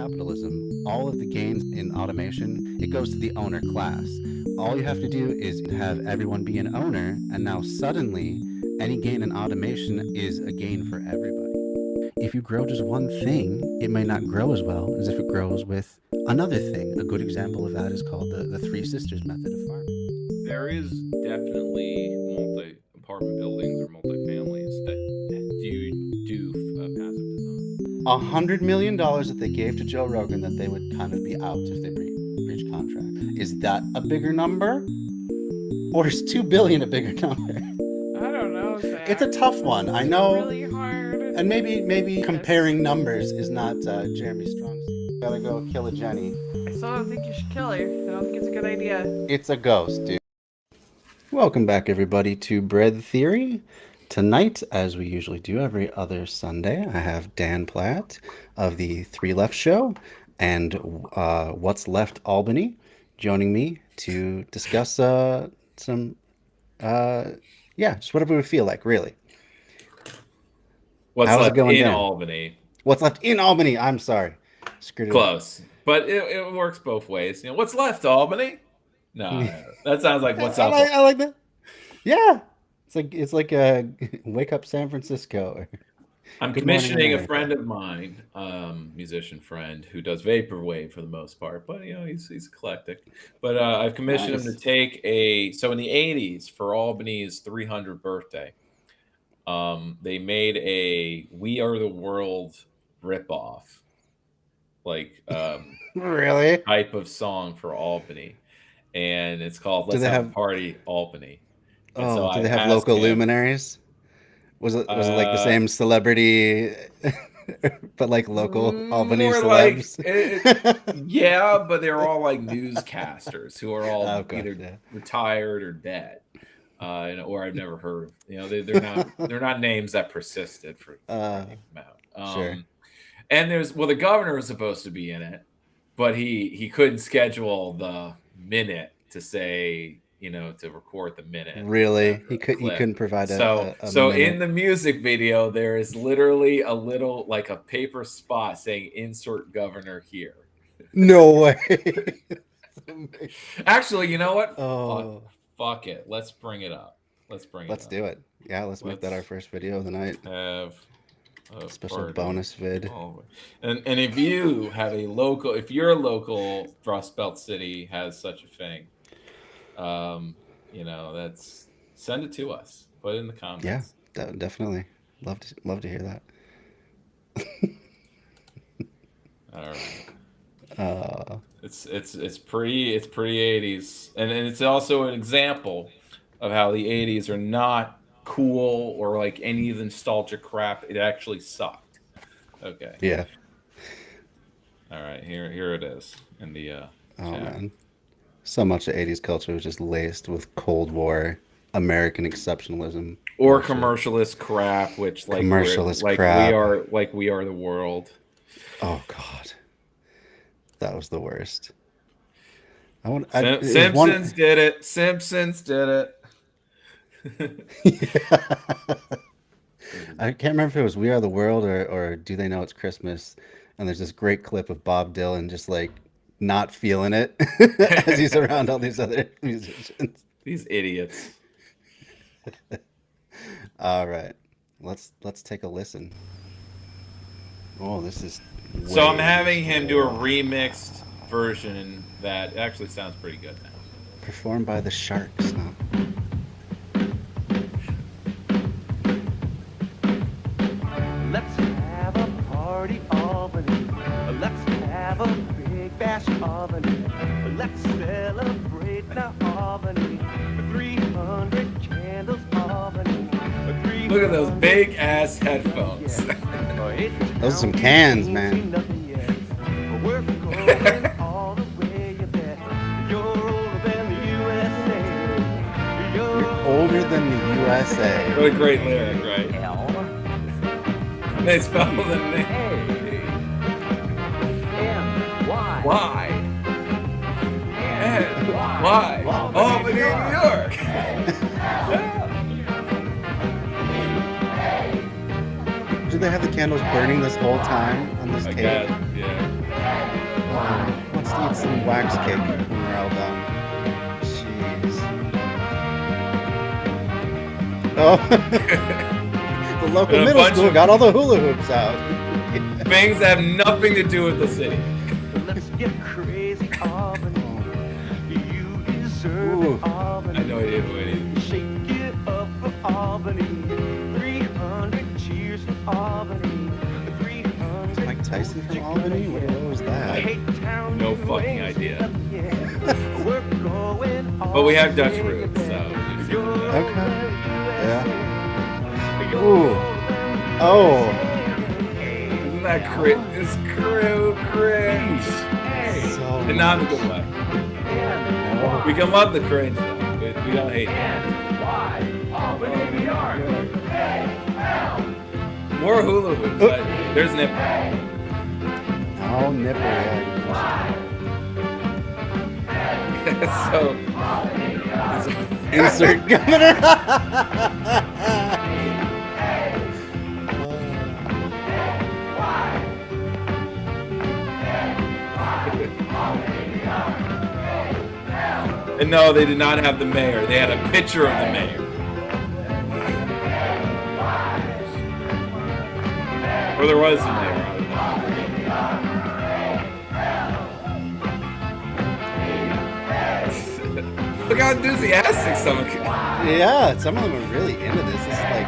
capitalism, all of the gains in automation, it goes to the owner class. All you have to do is have everyone be an owner, and now suddenly any gain in automation is a gain for everybody. If you grow just one thing, it may not grow as well as if it grows with another thing. A good example of that is called the Three Sisters method of farming. There is definitely multi-apartment buildings or multi-families that do passive design. $100 million that they gave to Joe Rogan that they would kind of be out if they breach contract. Is that a bigger number? Or is 2 billion a bigger number? I don't know, Zach. It's a tough one. I know. Really hard. And maybe comparing numbers is not Jeremy's strong suit. Gotta go kill a Jenny. I still don't think you should kill her. I don't think it's a good idea. It's a ghost, dude. Welcome back, everybody, to Bread Theory. Tonight, as we usually do every other Sunday, I have Dan Plaat of the Three Left Show and What's Left Albany joining me to discuss just whatever we feel like, really. What's How's it left going, in Dan? Albany? What's left in Albany? I'm sorry. Screwed it up. Close. But it works both ways. You know, what's left, Albany? No, that sounds like what's up. I like that. Yeah. It's like a Wake Up San Francisco. I'm commissioning a friend of mine, musician friend, who does vaporwave for the most part, but you know he's eclectic. But I've commissioned him to take so in the '80s for Albany's 300th birthday, they made a "We Are the World" ripoff, like really type of song for Albany, and it's called "Let's Have a Party Albany." And so do they have local luminaries? Was it like the same celebrity, but like local Albany celebs? Yeah, but they're all like newscasters who are all either retired or dead, or I've never heard of. You know, they're not names that persisted for any amount. Sure. And the governor was supposed to be in it, but he couldn't schedule the minute to say. You know, to record the minute. Really? He couldn't provide a minute. In the music video, there is literally a little, like a paper spot saying insert governor here. No way. Actually, you know what? Oh. Fuck it. Let's bring it up. Let's do it. Yeah, let's make that our first video of the night. Have a special bonus vid. And if you have if your local Rust Belt city has such a thing, you know, send it to us. Put it in the comments. Yeah, definitely. Love to hear that. All right. It's pretty 80s, and it's also an example of how the 80s are not cool or like any of the nostalgia crap. It actually sucked. Okay. Yeah. All right. Here it is in the oh chat. Man. So much of 80s culture was just laced with Cold War, American exceptionalism. Or commercialist crap, which crap. We are the world. Oh God. That was the worst. Simpsons did it. Simpsons did it. I can't remember if it was We Are the World or Do They Know It's Christmas? And there's this great clip of Bob Dylan just like not feeling it as he's around all these other musicians. These idiots. All right. Let's take a listen. Oh, this is so I'm having him do a remixed version that actually sounds pretty good now. Performed by the Sharks, huh? Let's have a party, Albany. Let's have a big bash, Albany. Let's celebrate now, Albany. 300 candles, Albany. Look at those big ass headphones. Those are some cans, man. We're going all the way, you bet. You're older than the USA. You're older than the USA. What a great lyric, right? They spell the name. Why? Why? And why? Albany, New York. Did they have the candles burning this whole time on this tape? Yeah. Let's eat some wax cake when we're all done. Jeez. Oh. The local middle school got all the hula hoops out. Things that have nothing to do with the city. Let's get crazy, Albany. You deserve Ooh. it, Albany. I know it is. Shake it up for Albany. 300 cheers for Albany. 300 Mike Tyson from Albany? What was that? No fucking idea. We're going But we have Dutch roots, so. Okay. Yeah. Ooh. Oh. Isn't that cringe? It's cringe. So And not in a good way. No. We can love the cringe, though. We don't hate it. More hula hoops. But there's nipple. Oh, nipple. Yeah. So. Insert governor. And no, they did not have the mayor. They had a picture of the mayor. Or there was the mayor. Look how enthusiastic some of them. Yeah, some of them are really into this. This is like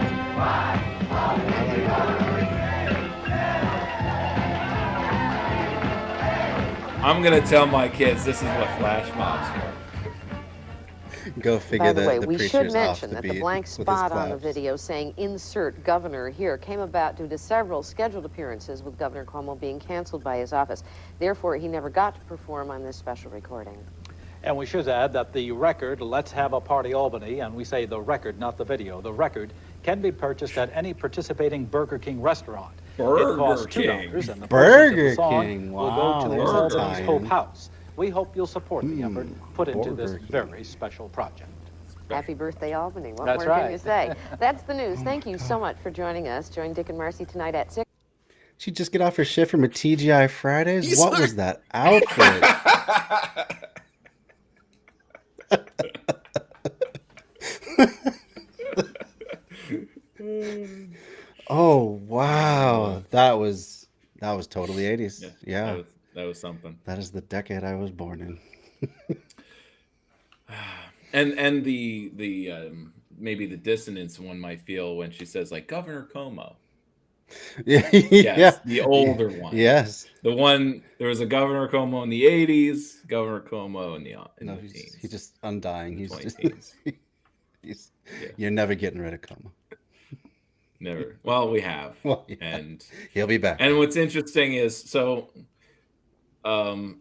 highlight I'm gonna tell my kids this is what flash mobs were. Go figure. By the way, the we preacher's should off mention the that the beat blank with his spot on the claps. video saying "insert governor" here came about due to several scheduled appearances with Governor Cuomo being canceled by his office. Therefore, he never got to perform on this special recording. And we should add that the record, Let's Have a Party Albany, and we say the record, not the video, the record can be purchased at any participating Burger King restaurant. Burger it costs King. $2, and the Burger proceeds of the song King, will wow, go to there's Albany's time. Hope House. We hope you'll support the effort put into this Burger King. very special project. Happy birthday, Albany. What That's more can right. you say? That's the news. Thank you so much for joining us. Join Dick and Marcy tonight at 6. She just get off her shift from a TGI Fridays. What was that outfit? Oh wow, that was totally 80s. Yeah, that was something. that is the decade I was born in. And the maybe the dissonance one might feel when she says like Governor Cuomo. Yeah, Yes, the older one. Yes. The one there was a Governor Cuomo in the 80s, Governor Cuomo in the No, the teens. he's just undying. He's 20 just teens. You're never getting rid of Como. Never. Well, we have. Well, yeah. And he'll be back. And what's interesting is so the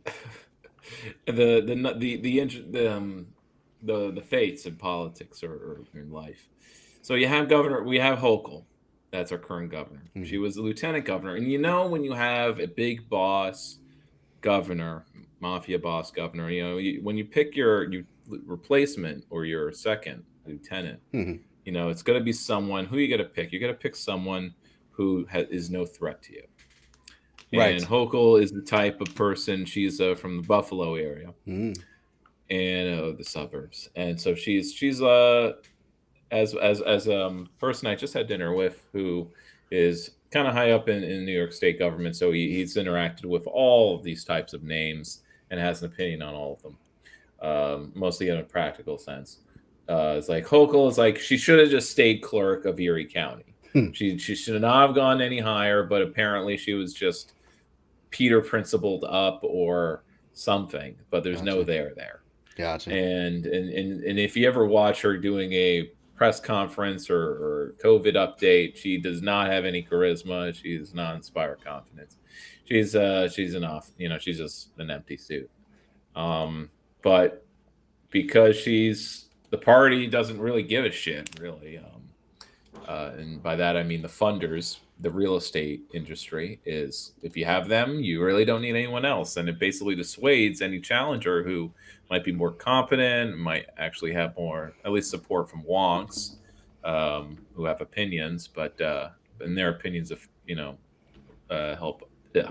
fates in politics or in life. So you have we have Hochul. That's our current governor. Mm-hmm. She was the lieutenant governor. And you know, when you have a big boss governor, mafia boss governor, you know, when you pick your replacement or your second lieutenant, you know, it's going to be someone who you got to pick. You got to pick someone who is no threat to you. Right. And Hochul is the type of person. She's from the Buffalo area and the suburbs. And so she's as person I just had dinner with, who is kind of high up in New York State government. So he's interacted with all of these types of names and has an opinion on all of them, mostly in a practical sense. It's like Hochul is like, she should have just stayed clerk of Erie County. She should not have gone any higher, but apparently she was just Peter principled up or something, but there's no there. Gotcha. And if you ever watch her doing a press conference or COVID update, she does not have any charisma. She does not inspire confidence. She's enough, you know, she's just an empty suit. But because the party doesn't really give a shit, really. And by that, I mean the funders, the real estate industry, is if you have them, you really don't need anyone else. And it basically dissuades any challenger who might be more competent, might actually have more, at least support from wonks, who have opinions, but and their opinions of, you know, help. Yeah.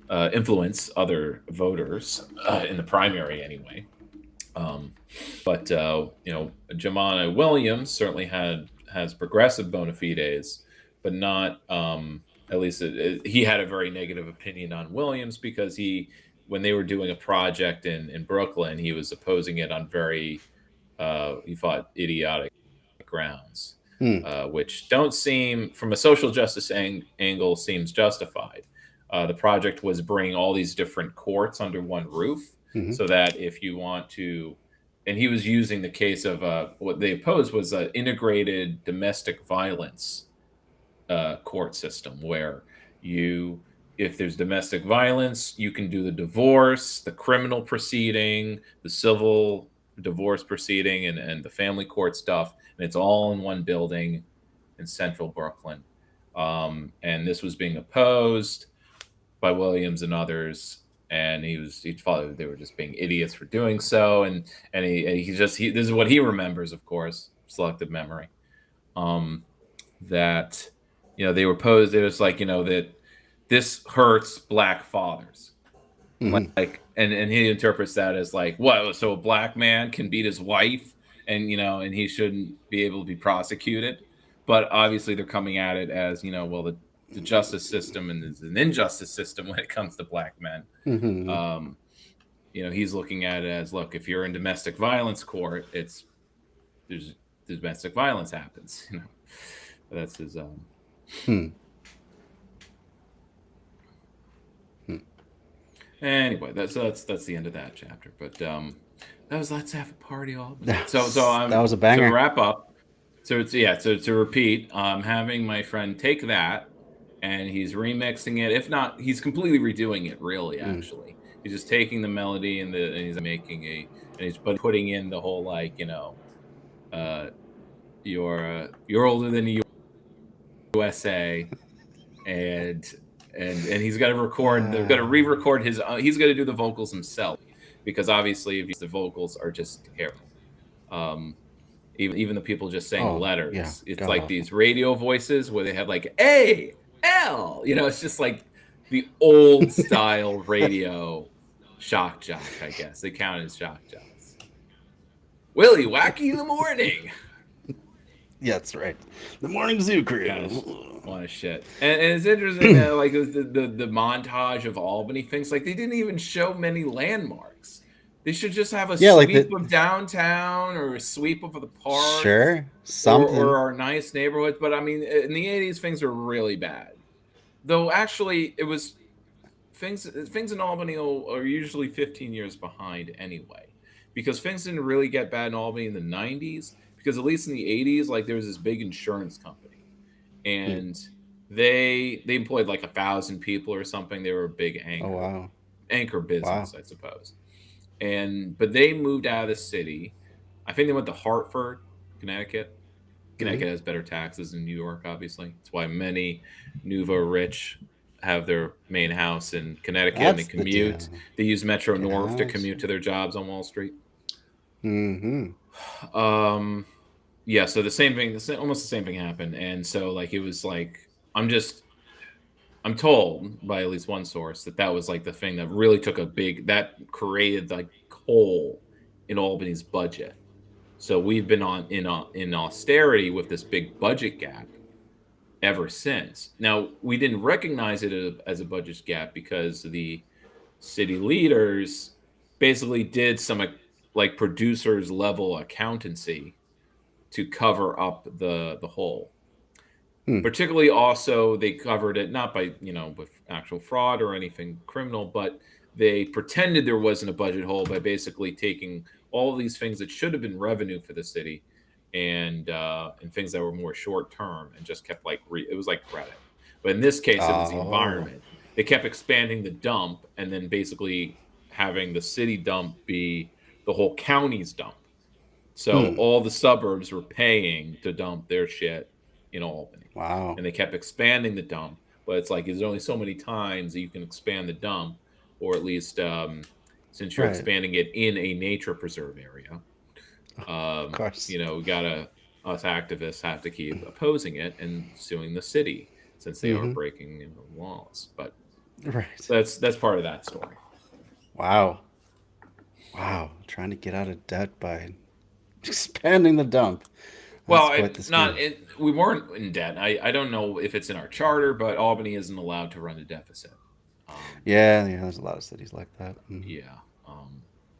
influence other voters in the primary anyway. But Jamana Williams certainly has progressive bona fides, but not at least he had a very negative opinion on Williams because when they were doing a project in Brooklyn, he was opposing it on very he thought idiotic grounds, which don't seem, from a social justice angle, seems justified. The project was bringing all these different courts under one roof, so that if you want to, and he was using the case of what they opposed was an integrated domestic violence court system where if there's domestic violence, you can do the divorce, the criminal proceeding, the civil divorce proceeding, and the family court stuff, and it's all in one building in central Brooklyn. And this was being opposed by Williams and others, and he thought they were just being idiots for doing so, and this is what he remembers, of course, selective memory, that they were posed. It was like that this hurts black fathers, like, and he interprets that as like, what? So a black man can beat his wife, and and he shouldn't be able to be prosecuted. But obviously, they're coming at it as well, the justice system and there's an injustice system when it comes to black men. He's looking at it as, look, if you're in domestic violence court, there's domestic violence happens. That's his. Anyway, that's the end of that chapter. But that was Let's Have a Party All. So that was a banger. To wrap up. So to repeat, having my friend take that, and he's remixing it. If not, he's completely redoing it. Really, actually, he's just taking the melody and he's making he's putting in the whole like you're older than the USA, and he's got to record. They've got to re-record his. He's got to do the vocals himself because obviously the vocals are just terrible. Even the people just saying letters, it's like these radio voices where they have like A L. It's just like the old style radio shock jock. I guess they count as shock jocks. Willie Wacky in the morning. Yeah, that's right. The morning zoo crew. What a shit. And it's interesting that like the montage of Albany things, like they didn't even show many landmarks. They should just have a sweep of downtown or a sweep of the park. Sure. Something. Or our nice neighborhoods. But I mean, in the 80s, things were really bad. Though actually, it was things in Albany are usually 15 years behind anyway. Because things didn't really get bad in Albany in the 90s. Because at least in the 80s, like there was this big insurance company. And they employed like 1,000 people or something. They were a big anchor business, I suppose. But they moved out of the city. I think they went to Hartford, Connecticut. Connecticut has better taxes than New York, obviously. That's why many nouveau rich have their main house in Connecticut and they commute. They use Metro North to commute to their jobs on Wall Street. Yeah, so almost the same thing happened. And so like it was like I'm told by at least one source that was like the thing that really took that created like hole in Albany's budget. So we've been in austerity with this big budget gap ever since. Now we didn't recognize it as a budget gap because the city leaders basically did some like producers level accountancy to cover up the hole. Particularly also they covered it not by with actual fraud or anything criminal, but they pretended there wasn't a budget hole by basically taking all of these things that should have been revenue for the city and things that were more short term and just kept like it was like credit. But in this case it was the environment. They kept expanding the dump and then basically having the city dump be the whole county's dump. So all the suburbs were paying to dump their shit in Albany. Wow. And they kept expanding the dump. But it's like there's only so many times that you can expand the dump, or at least since you're expanding it in a nature preserve area. Of course. Us activists have to keep opposing it and suing the city since they are breaking laws. But Right. That's part of that story. Wow. Trying to get out of debt by expanding the dump. Well, Quite the scheme. we weren't in debt. I don't know if it's in our charter, but Albany isn't allowed to run a deficit. Yeah, there's a lot of cities like that. Yeah.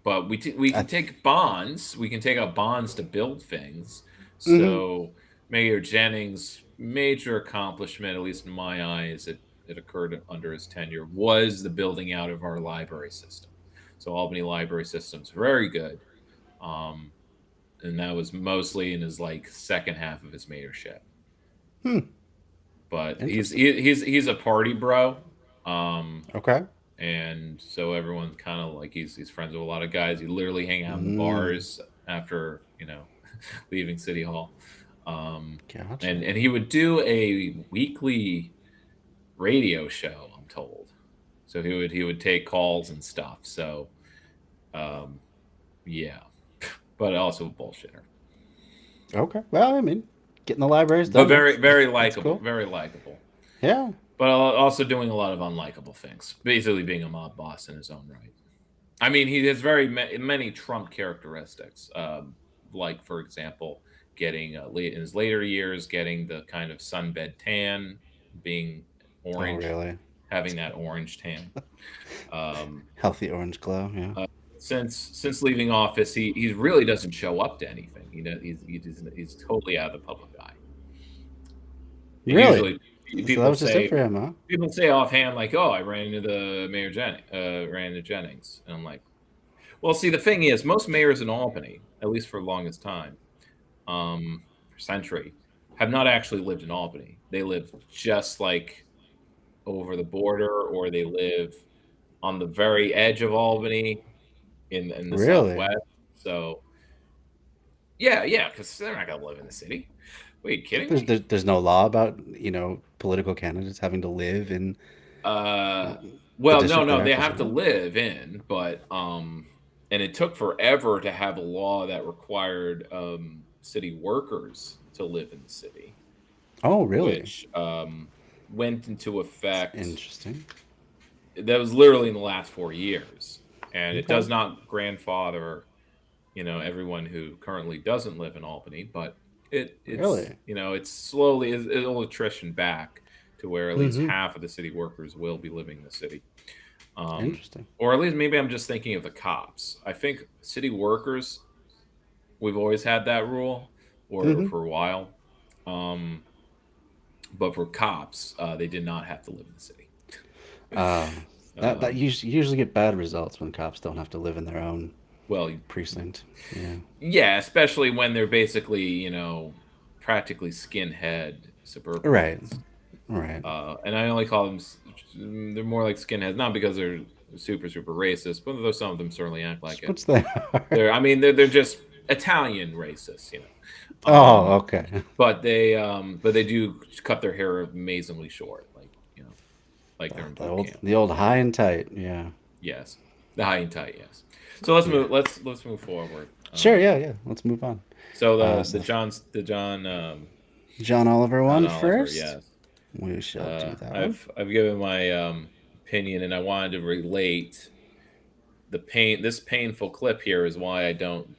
But we can take bonds. We can take out bonds to build things. So Mayor Jennings' major accomplishment, at least in my eyes, it occurred under his tenure, was the building out of our library system. So Albany library system's very good. And that was mostly in his second half of his mayorship. But he's a party bro. Okay. And so everyone's kind of he's friends with a lot of guys. He literally hang out in bars after leaving City Hall. Gotcha. And he would do a weekly radio show, I'm told. So he would take calls and stuff. So yeah. But also a bullshitter. Okay. Well, I mean, getting the libraries done. But very likable. Cool. Very likable. Yeah. But also doing a lot of unlikable things. Basically being a mob boss in his own right. I mean, he has very many Trump characteristics. Like, for example, getting in his later years, getting the kind of sunbed tan, being orange. Oh, really? Having that orange tan. Healthy orange glow, yeah. Since leaving office, he really doesn't show up to anything. He's totally out of the public eye. Really? People so that was just it for him, huh? People say offhand, "Oh, I ran into the mayor ran into Jennings," and I'm like, "Well, see, the thing is, most mayors in Albany, at least for the longest time, for century, have not actually lived in Albany. They live just over the border, or they live on the very edge of Albany." In the Southwest. So yeah, because they're not gonna live in the city. Wait, you kidding me? There's no law about political candidates having to live in. Well, no, they have to live in, but and it took forever to have a law that required city workers to live in the city. Oh, really? Which went into effect. Interesting. That was literally in the last 4 years. And it does not grandfather, everyone who currently doesn't live in Albany, but it's really? It's slowly it'll attrition back to where at least half of the city workers will be living in the city. Interesting. Or at least maybe I'm just thinking of the cops. I think city workers, we've always had that rule, or for a while. But for cops, they did not have to live in the city. That usually get bad results when cops don't have to live in their own precinct. Yeah. Yeah, especially when they're basically, practically skinhead suburbans. Right. And I only call them, they're more like skinheads, not because they're super, super racist, but though some of them certainly act like What's it. that? They're just Italian racists, Oh, okay. But they do cut their hair amazingly short. They're in boot camp. The old high and tight, yeah. Yes, the high and tight, yes. So let's move. Let's move forward. Sure, yeah. Let's move on. So the John Oliver one first. Yes, we shall do that. I've given my opinion, and I wanted to relate the pain. This painful clip here is why I don't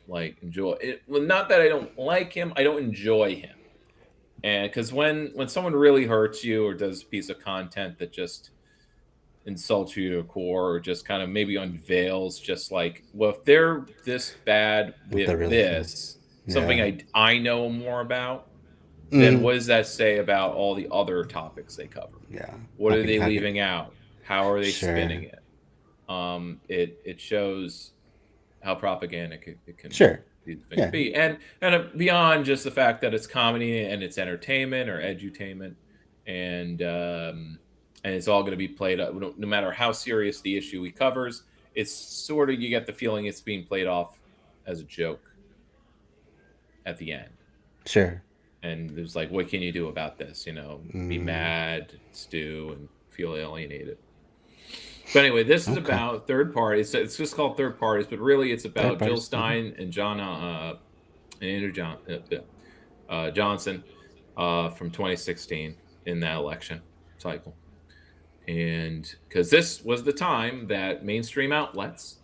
enjoy it. Well, not that I don't like him, I don't enjoy him. And because when someone really hurts you or does a piece of content that just insults you to a core, or just kind of maybe unveils if they're this bad with this, something I know more about, then what does that say about all the other topics they cover? Yeah. What are they leaving out? How are they spinning it? It shows how propagandic it can be, and beyond just the fact that it's comedy and it's entertainment or edutainment, and it's all going to be played up no matter how serious the issue he covers. It's sort of, you get the feeling it's being played off as a joke at the end. Sure. And there's what can you do about this? Be mad, stew, and feel alienated. But anyway, this is about third parties. It's just called Third Parties, but really it's about Jill Stein and Andrew Johnson from 2016 in that election cycle. And because this was the time that mainstream outlets,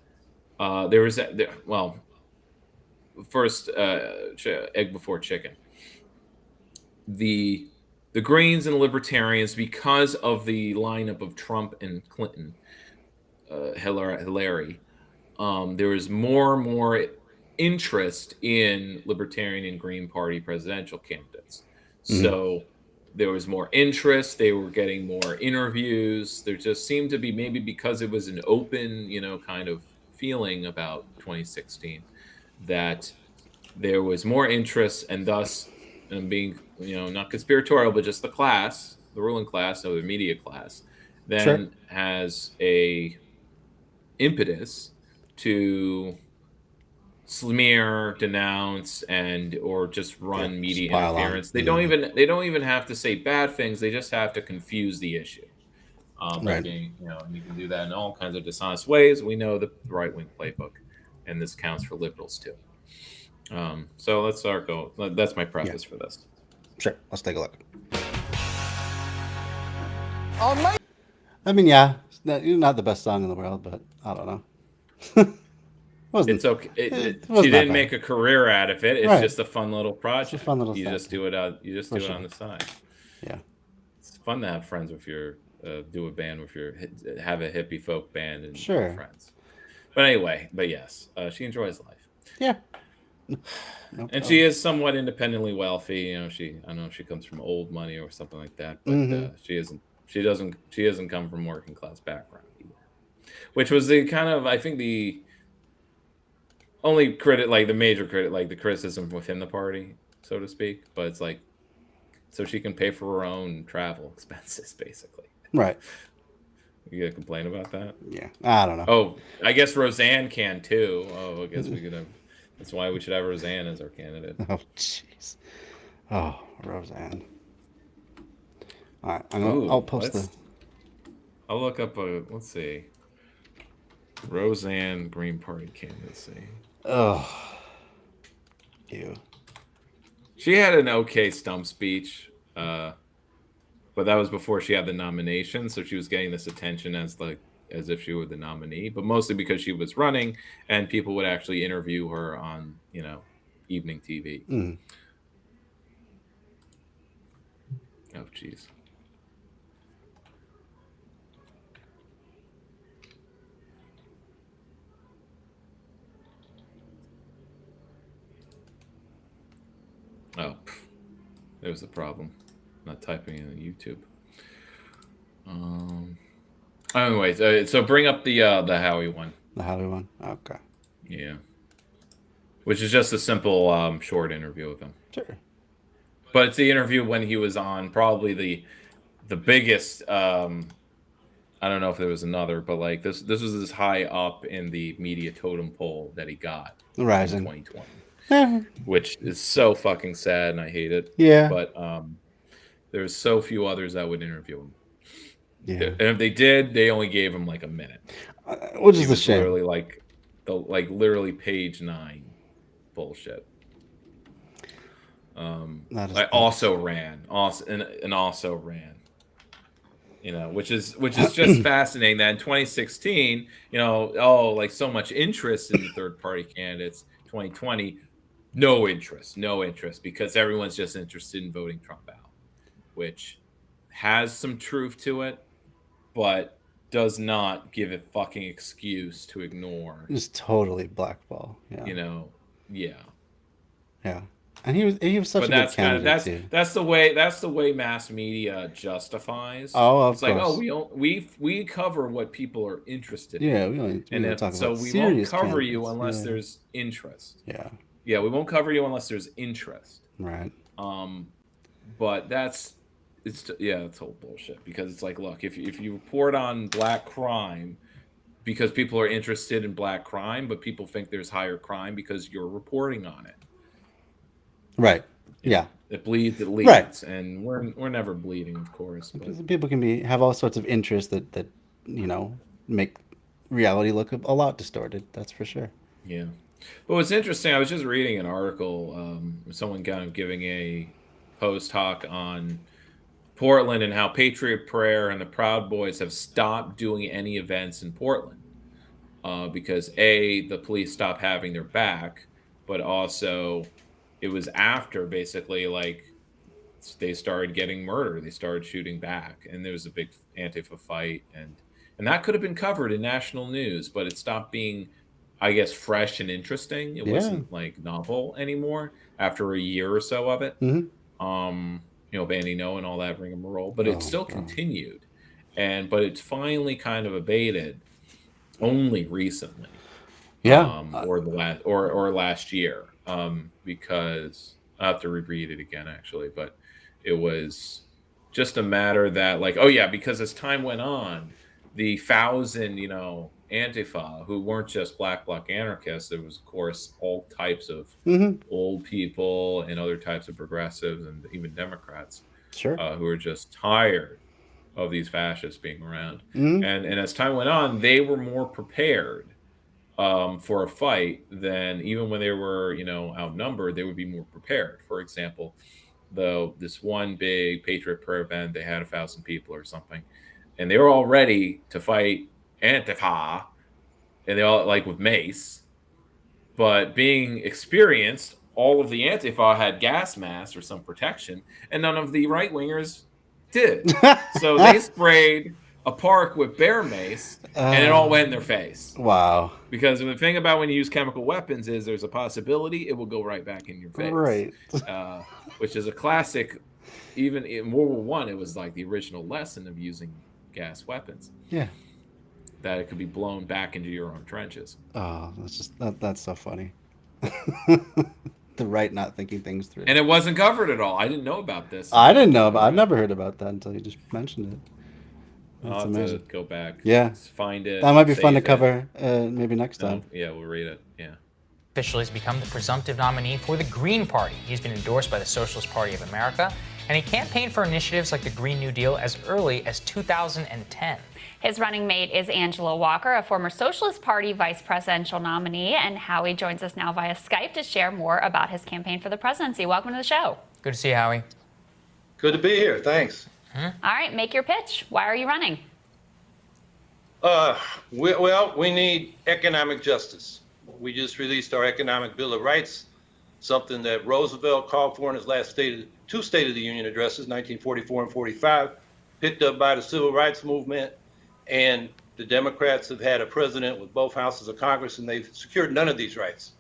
first egg before chicken. The Greens and Libertarians, because of the lineup of Trump and Clinton, Hillary, there was more and more interest in Libertarian and Green Party presidential candidates. So there was more interest. They were getting more interviews. There just seemed to be, maybe because it was an open, kind of feeling about 2016, that there was more interest, and thus, and being, not conspiratorial, but just the ruling class, or the media class, then has a impetus to smear, denounce, or just run media interference. They don't even have to say bad things. They just have to confuse the issue. And you can do that in all kinds of dishonest ways. We know the right-wing playbook, and this counts for liberals too. So let's start go. That's my preface for this. Sure, let's take a look. I mean, yeah, it's not the best song in the world, but I don't know. It's okay. She didn't make a career out of it. It's just a fun little project. It's a fun little you just do it out. You just do it on the side. Yeah, it's fun to have friends with your do a band with your have a hippie folk band and friends. But anyway, yes, she enjoys life. Yeah. And she is somewhat independently wealthy. I don't know if she comes from old money or something like that, but she doesn't come from working class background either. Which was the kind of, I think, the only the major the criticism within the party, so to speak. But it's like, so she can pay for her own travel expenses, basically. Right. You gonna complain about that? Yeah, I don't know. Oh, I guess Roseanne can too. Oh, I guess we could have. That's why we should have Roseanne as our candidate. Oh, jeez. Oh, Roseanne. All right, I'll post I'll look up let's see. Roseanne Green Party candidacy. Oh. Ew. She had an okay stump speech, but that was before she had the nomination, so she was getting this attention as if she were the nominee, but mostly because she was running and people would actually interview her on, evening TV. Oh, jeez. Oh, there's the problem. Not typing in YouTube. Anyways, so bring up the Howie one. The Howie one? Okay. Yeah. Which is just a simple short interview of him. Sure. But it's the interview when he was on probably the biggest. I don't know if there was another, but this was as high up in the media totem pole that he got. The Rising. In 2020. Which is so fucking sad, and I hate it. Yeah. But there's so few others that would interview him. Yeah. And if they did, they only gave him a minute. Which is a shame. Literally literally page 9 bullshit. I also ran. Which is just fascinating that in 2016, so much interest in the third party candidates. 2020, no interest because everyone's just interested in voting Trump out, which has some truth to it, but does not give a fucking excuse to ignore. Just totally blackball. Yeah. Yeah. Yeah. And he was such a good candidate too. That's the way mass media justifies. Oh, of it's course. we cover what people are interested in. Yeah, we won't cover you unless there's interest. Yeah. Yeah, we won't cover you unless there's interest. Right. But it's whole bullshit because it's like, look, if you report on black crime because people are interested in black crime, but people think there's higher crime because you're reporting on it. Right. Yeah. It bleeds. It leads. Right. And we're never bleeding, of course. But people can have all sorts of interests that make reality look a lot distorted. That's for sure. Yeah. But what's interesting, I was just reading an article, someone kind of giving a post hoc on Portland and how Patriot Prayer and the Proud Boys have stopped doing any events in Portland because the police stopped having their back, but also it was after basically like they started getting murdered. They started shooting back, and there was a big Antifa fight, and that could have been covered in national news, but it stopped being, I guess, fresh and interesting. It wasn't like novel anymore after a year or so of it. Bandy No and all that rigmarole, but it still continued, but it's finally kind of abated only recently, or last year, because I have to reread it again actually, but it was just a matter that because as time went on, the 1,000 Antifa who weren't just black anarchists, there was of course all types of old people and other types of progressives and even Democrats who were just tired of these fascists being around. And as time went on, they were more prepared for a fight than even when they were outnumbered. They would be more prepared. For example, this one big Patriot Prayer event, they had 1,000 people or something, and they were all ready to fight Antifa, and they all with mace. But being experienced, all of the Antifa had gas masks or some protection, and none of the right wingers did. So they sprayed a park with bear mace, and it all went in their face. Wow. Because the thing about when you use chemical weapons is there's a possibility it will go right back in your face. Right. Which is a classic. Even in World War I, it was like the original lesson of using gas weapons. Yeah. That it could be blown back into your own trenches. Oh, that's so funny. The right not thinking things through. And it wasn't covered at all. I didn't know about this. I didn't know I've never heard about that until you just mentioned it. I'll have to go back. Yeah. Find it. That might be fun to cover maybe next time. Yeah, we'll read it. Yeah. Officially has become the presumptive nominee for the Green Party. He's been endorsed by the Socialist Party of America, and he campaigned for initiatives like the Green New Deal as early as 2010. His running mate is Angela Walker, a former Socialist Party vice presidential nominee, and Howie joins us now via Skype to share more about his campaign for the presidency. Welcome to the show. Good to see you, Howie. Good to be here. Thanks. All right, make your pitch. Why are you running? We need economic justice. We just released our Economic Bill of Rights, something that Roosevelt called for in his last two State of the Union addresses, 1944 and 45, picked up by the Civil Rights Movement. And the Democrats have had a president with both houses of Congress, and they've secured none of these rights,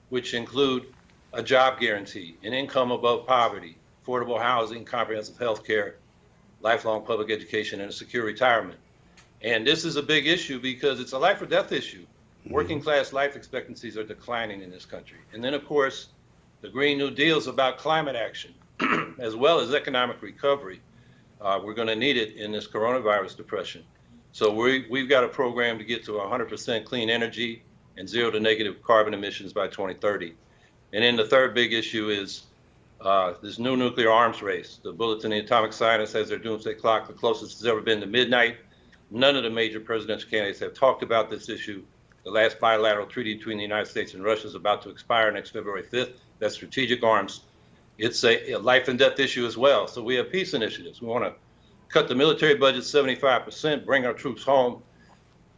which include a job guarantee, an income above poverty, affordable housing, comprehensive health care, lifelong public education, and a secure retirement. And this is a big issue because it's a life or death issue. Working class life expectancies are declining in this country. And then, of course, the Green New Deal is about climate action, as well as economic recovery. We're going to need it in this coronavirus depression. So we've got a program to get to 100% clean energy and zero to negative carbon emissions by 2030. And then the third big issue is this new nuclear arms race. The Bulletin of Atomic Scientists has their doomsday clock the closest it's ever been to midnight. None of the major presidential candidates have talked about this issue. The last bilateral treaty between the United States and Russia is about to expire next February 5th. That's strategic arms. It's a life and death issue as well. So we have peace initiatives. We want to cut the military budget 75%, bring our troops home,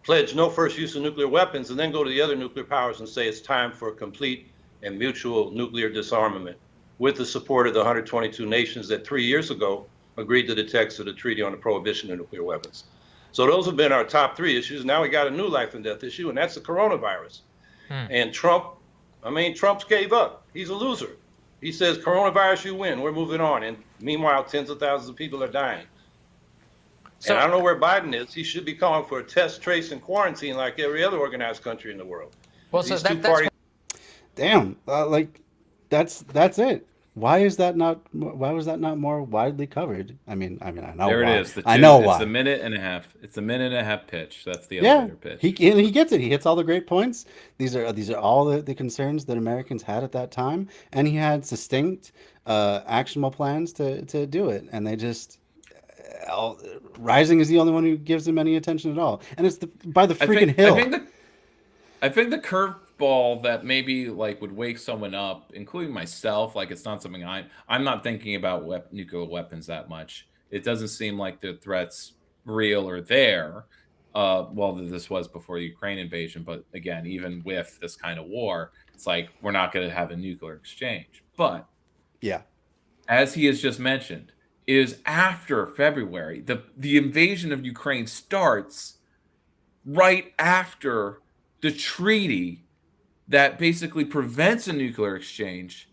pledge no first use of nuclear weapons, and then go to the other nuclear powers and say it's time for complete and mutual nuclear disarmament with the support of the 122 nations that 3 years ago agreed to the text of the Treaty on the Prohibition of Nuclear Weapons. So those have been our top three issues. Now we got a new life and death issue, and that's the coronavirus. And Trump's gave up. He's a loser. He says, coronavirus, you win. We're moving on. And meanwhile, tens of thousands of people are dying. And I don't know where Biden is. He should be calling for a test, trace, and quarantine like every other organized country in the world. Well, These so two that's parties. Damn, that's it. Why was that not more widely covered? I know There why. it is. I know it's why. It's a minute and a half. It's a minute and a half pitch. That's the elevator pitch. He gets it. He hits all the great points. These are all the concerns that Americans had at that time, and he had succinct, actionable plans to do it, and they just. Rising is the only one who gives him any attention at all, and it's by the freaking hill. I think the curveball that maybe would wake someone up, including myself, it's not something I'm not thinking about nuclear weapons that much, it doesn't seem like the threat's real or there. Well, this was before the Ukraine invasion, but again, even with this kind of war, it's like we're not going to have a nuclear exchange. But yeah, as he has just mentioned, is after February, the invasion of Ukraine starts right after the treaty that basically prevents a nuclear exchange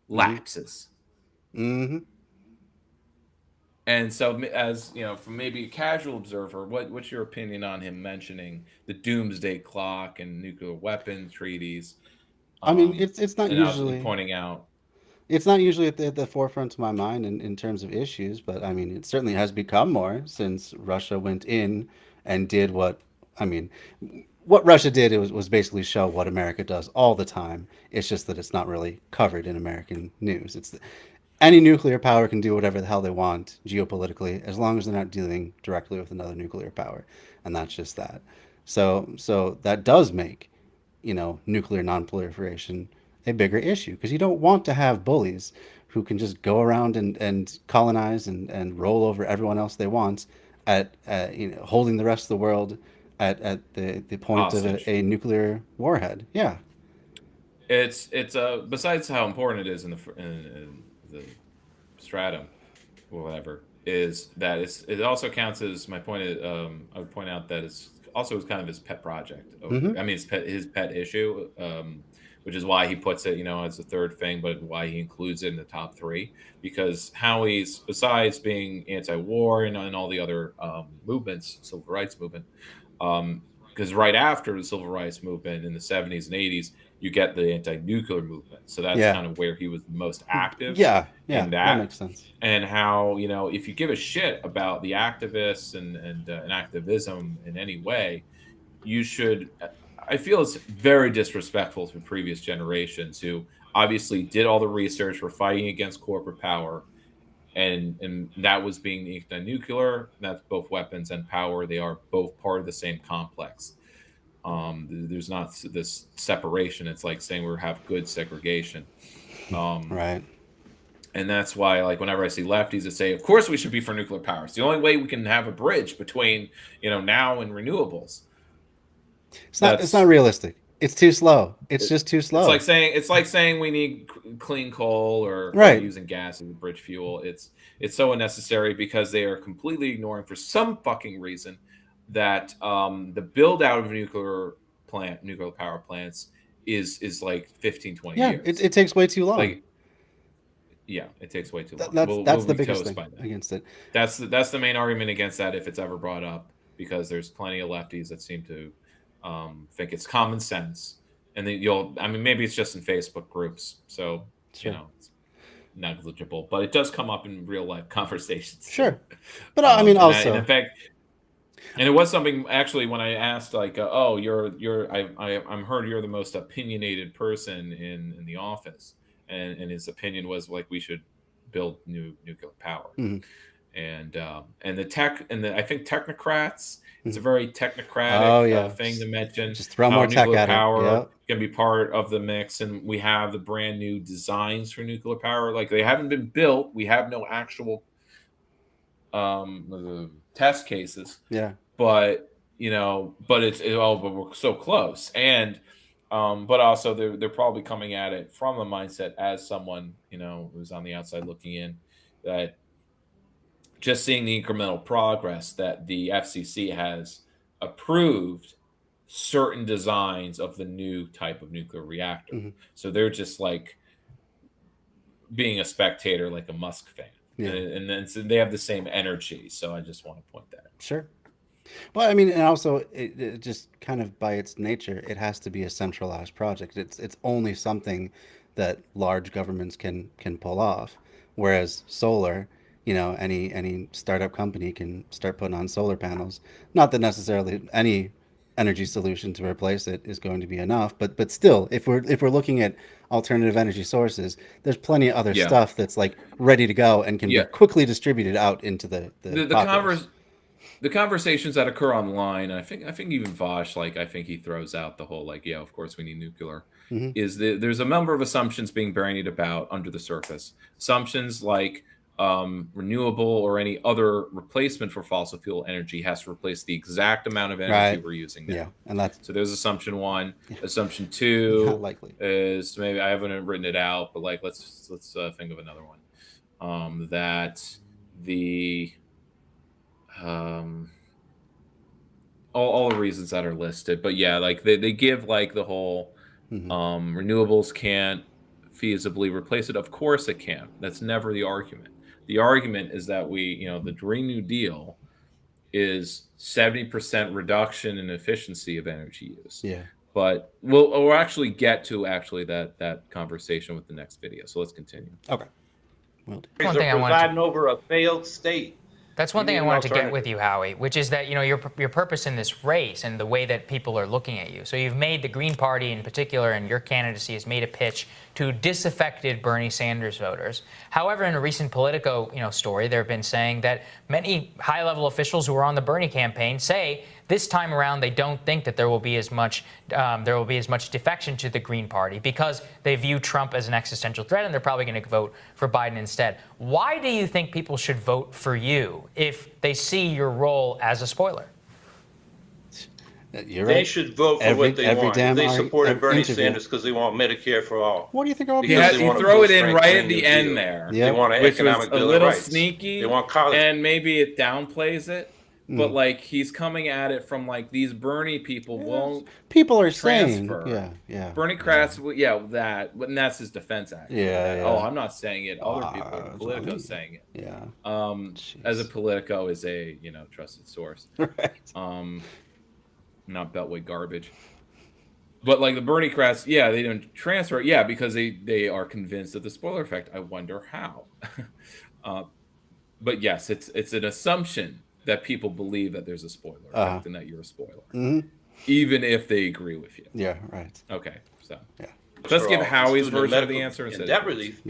lapses. Mm-hmm. And so, as you know, from maybe a casual observer, what's your opinion on him mentioning the doomsday clock and nuclear weapon treaties? I mean, it's not usually pointing out. It's not usually at the forefront of my mind in terms of issues, but I mean, it certainly has become more since Russia went in and did what, I mean, what Russia did was basically show what America does all the time. It's just that it's not really covered in American news. Any nuclear power can do whatever the hell they want geopolitically as long as they're not dealing directly with another nuclear power, and that's just that. So that does make, nuclear nonproliferation a bigger issue because you don't want to have bullies who can just go around and colonize and roll over everyone else they want at holding the rest of the world at the point Hostage. of a nuclear warhead. Yeah. It's besides how important it is in the stratum or whatever, is that it also counts as my point. I would point out that it's also kind of his pet project. Mm-hmm. I mean, his pet issue, which is why he puts it, as a third thing, but why he includes it in the top three. Because Howie's, besides being anti-war and all the other movements, civil rights movement, because right after the civil rights movement in the 70s and 80s, you get the anti-nuclear movement. So that's kind of where he was the most active. Yeah, in that makes sense. And how, if you give a shit about the activists and activism in any way, you should. I feel it's very disrespectful to previous generations who obviously did all the research, were fighting against corporate power, and that was being anti-nuclear. That's both weapons and power. They are both part of the same complex. There's not this separation. It's like saying we have good segregation. Right. And that's why, like, whenever I see lefties that say, of course we should be for nuclear power. It's the only way we can have a bridge between, now and renewables. It's not realistic. It's too slow. It's just too slow. It's like saying we need clean coal or using gas as a bridge fuel. It's so unnecessary because they are completely ignoring, for some fucking reason, that the build out of nuclear power plants is like 15, 20 years. It takes way too long. It takes way too long. That's the biggest thing against it. That's the main argument against that if it's ever brought up, because there's plenty of lefties that seem to think it's common sense, and then maybe it's just in Facebook groups, so it's negligible, but it does come up in real life conversations. Sure, but I mean, also, in fact, and it was something actually when I asked, like, I'm heard you're the most opinionated person in the office, and his opinion was like we should build new nuclear power, and the tech and I think technocrats. It's a very technocratic thing to mention. Just throw more tech at power it. Yep. Can be part of the mix, and we have the brand new designs for nuclear power. Like, they haven't been built. We have no actual test cases. Yeah. But but we're so close, and but also they're probably coming at it from a mindset as someone who's on the outside looking in, that just seeing the incremental progress that the FCC has approved certain designs of the new type of nuclear reactor. Mm-hmm. So they're just like being a spectator, like a Musk fan. Yeah. And then so they have the same energy. So I just want to point that out. Sure. Well, I mean, and also it just kind of by its nature, it has to be a centralized project. It's only something that large governments can pull off. Whereas solar, any startup company can start putting on solar panels. Not that necessarily any energy solution to replace it is going to be enough, but still, if we're looking at alternative energy sources, there's plenty of other stuff that's like ready to go and can be quickly distributed out into the conversations that occur online. I think even Vosh, I think he throws out the whole of course we need nuclear. Mm-hmm. There's a number of assumptions being bandied about under the surface. Assumptions like renewable or any other replacement for fossil fuel energy has to replace the exact amount of energy we're using now. Yeah, and that's so there's assumption 1. Assumption 2 not likely. is, maybe I haven't written it out, but like let's think of another one. That the all the reasons that are listed, but yeah, like they give like the whole renewables can't feasibly replace it. Of course it can. That's never the argument. The argument is that the Green New Deal is 70% reduction in efficiency of energy use. Yeah. But we'll actually get to that conversation with the next video. So let's continue. Okay. One thing I wanted presiding over a failed state. That's one thing I wanted to get with you, Howie, which is that your purpose in this race and the way that people are looking at you. So you've made the Green Party in particular, and your candidacy has made a pitch to disaffected Bernie Sanders voters. However, in a recent Politico story, they've been saying that many high-level officials who were on the Bernie campaign say this time around they don't think that there will be as much defection to the Green Party because they view Trump as an existential threat, and they're probably going to vote for Biden instead. Why do you think people should vote for you if they see your role as a spoiler? They should vote for what they want. They supported Bernie Sanders because they want Medicare for all. What do you think about you throw it in right at the end there? They want an economic bill of rights. A little sneaky. They want college. And maybe it downplays it. But like he's coming at it from like these Bernie people won't. People are transfer. saying, yeah. Bernie Kratz, and that's his defense act. Yeah. Oh, I'm not saying it. Other people, Politico's saying it. Yeah. As a Politico is a trusted source. Right. Not Beltway garbage. But like the Bernie Kratz, they don't transfer it, because they are convinced of the spoiler effect. I wonder how. But yes, it's an assumption that people believe that there's a spoiler effect and that you're a spoiler, even if they agree with you. Yeah, right. Okay, so yeah, let's give Howie's version of the answer. In debt relief,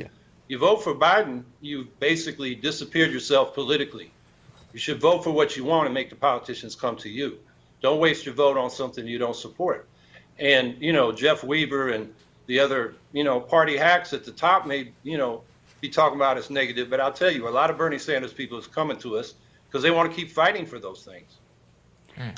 you vote for Biden, you've basically disappeared yourself politically. You should vote for what you want and make the politicians come to you. Don't waste your vote on something you don't support. And Jeff Weaver and the other party hacks at the top may be talking about as negative, but I'll tell you, a lot of Bernie Sanders people is coming to us because they want to keep fighting for those things.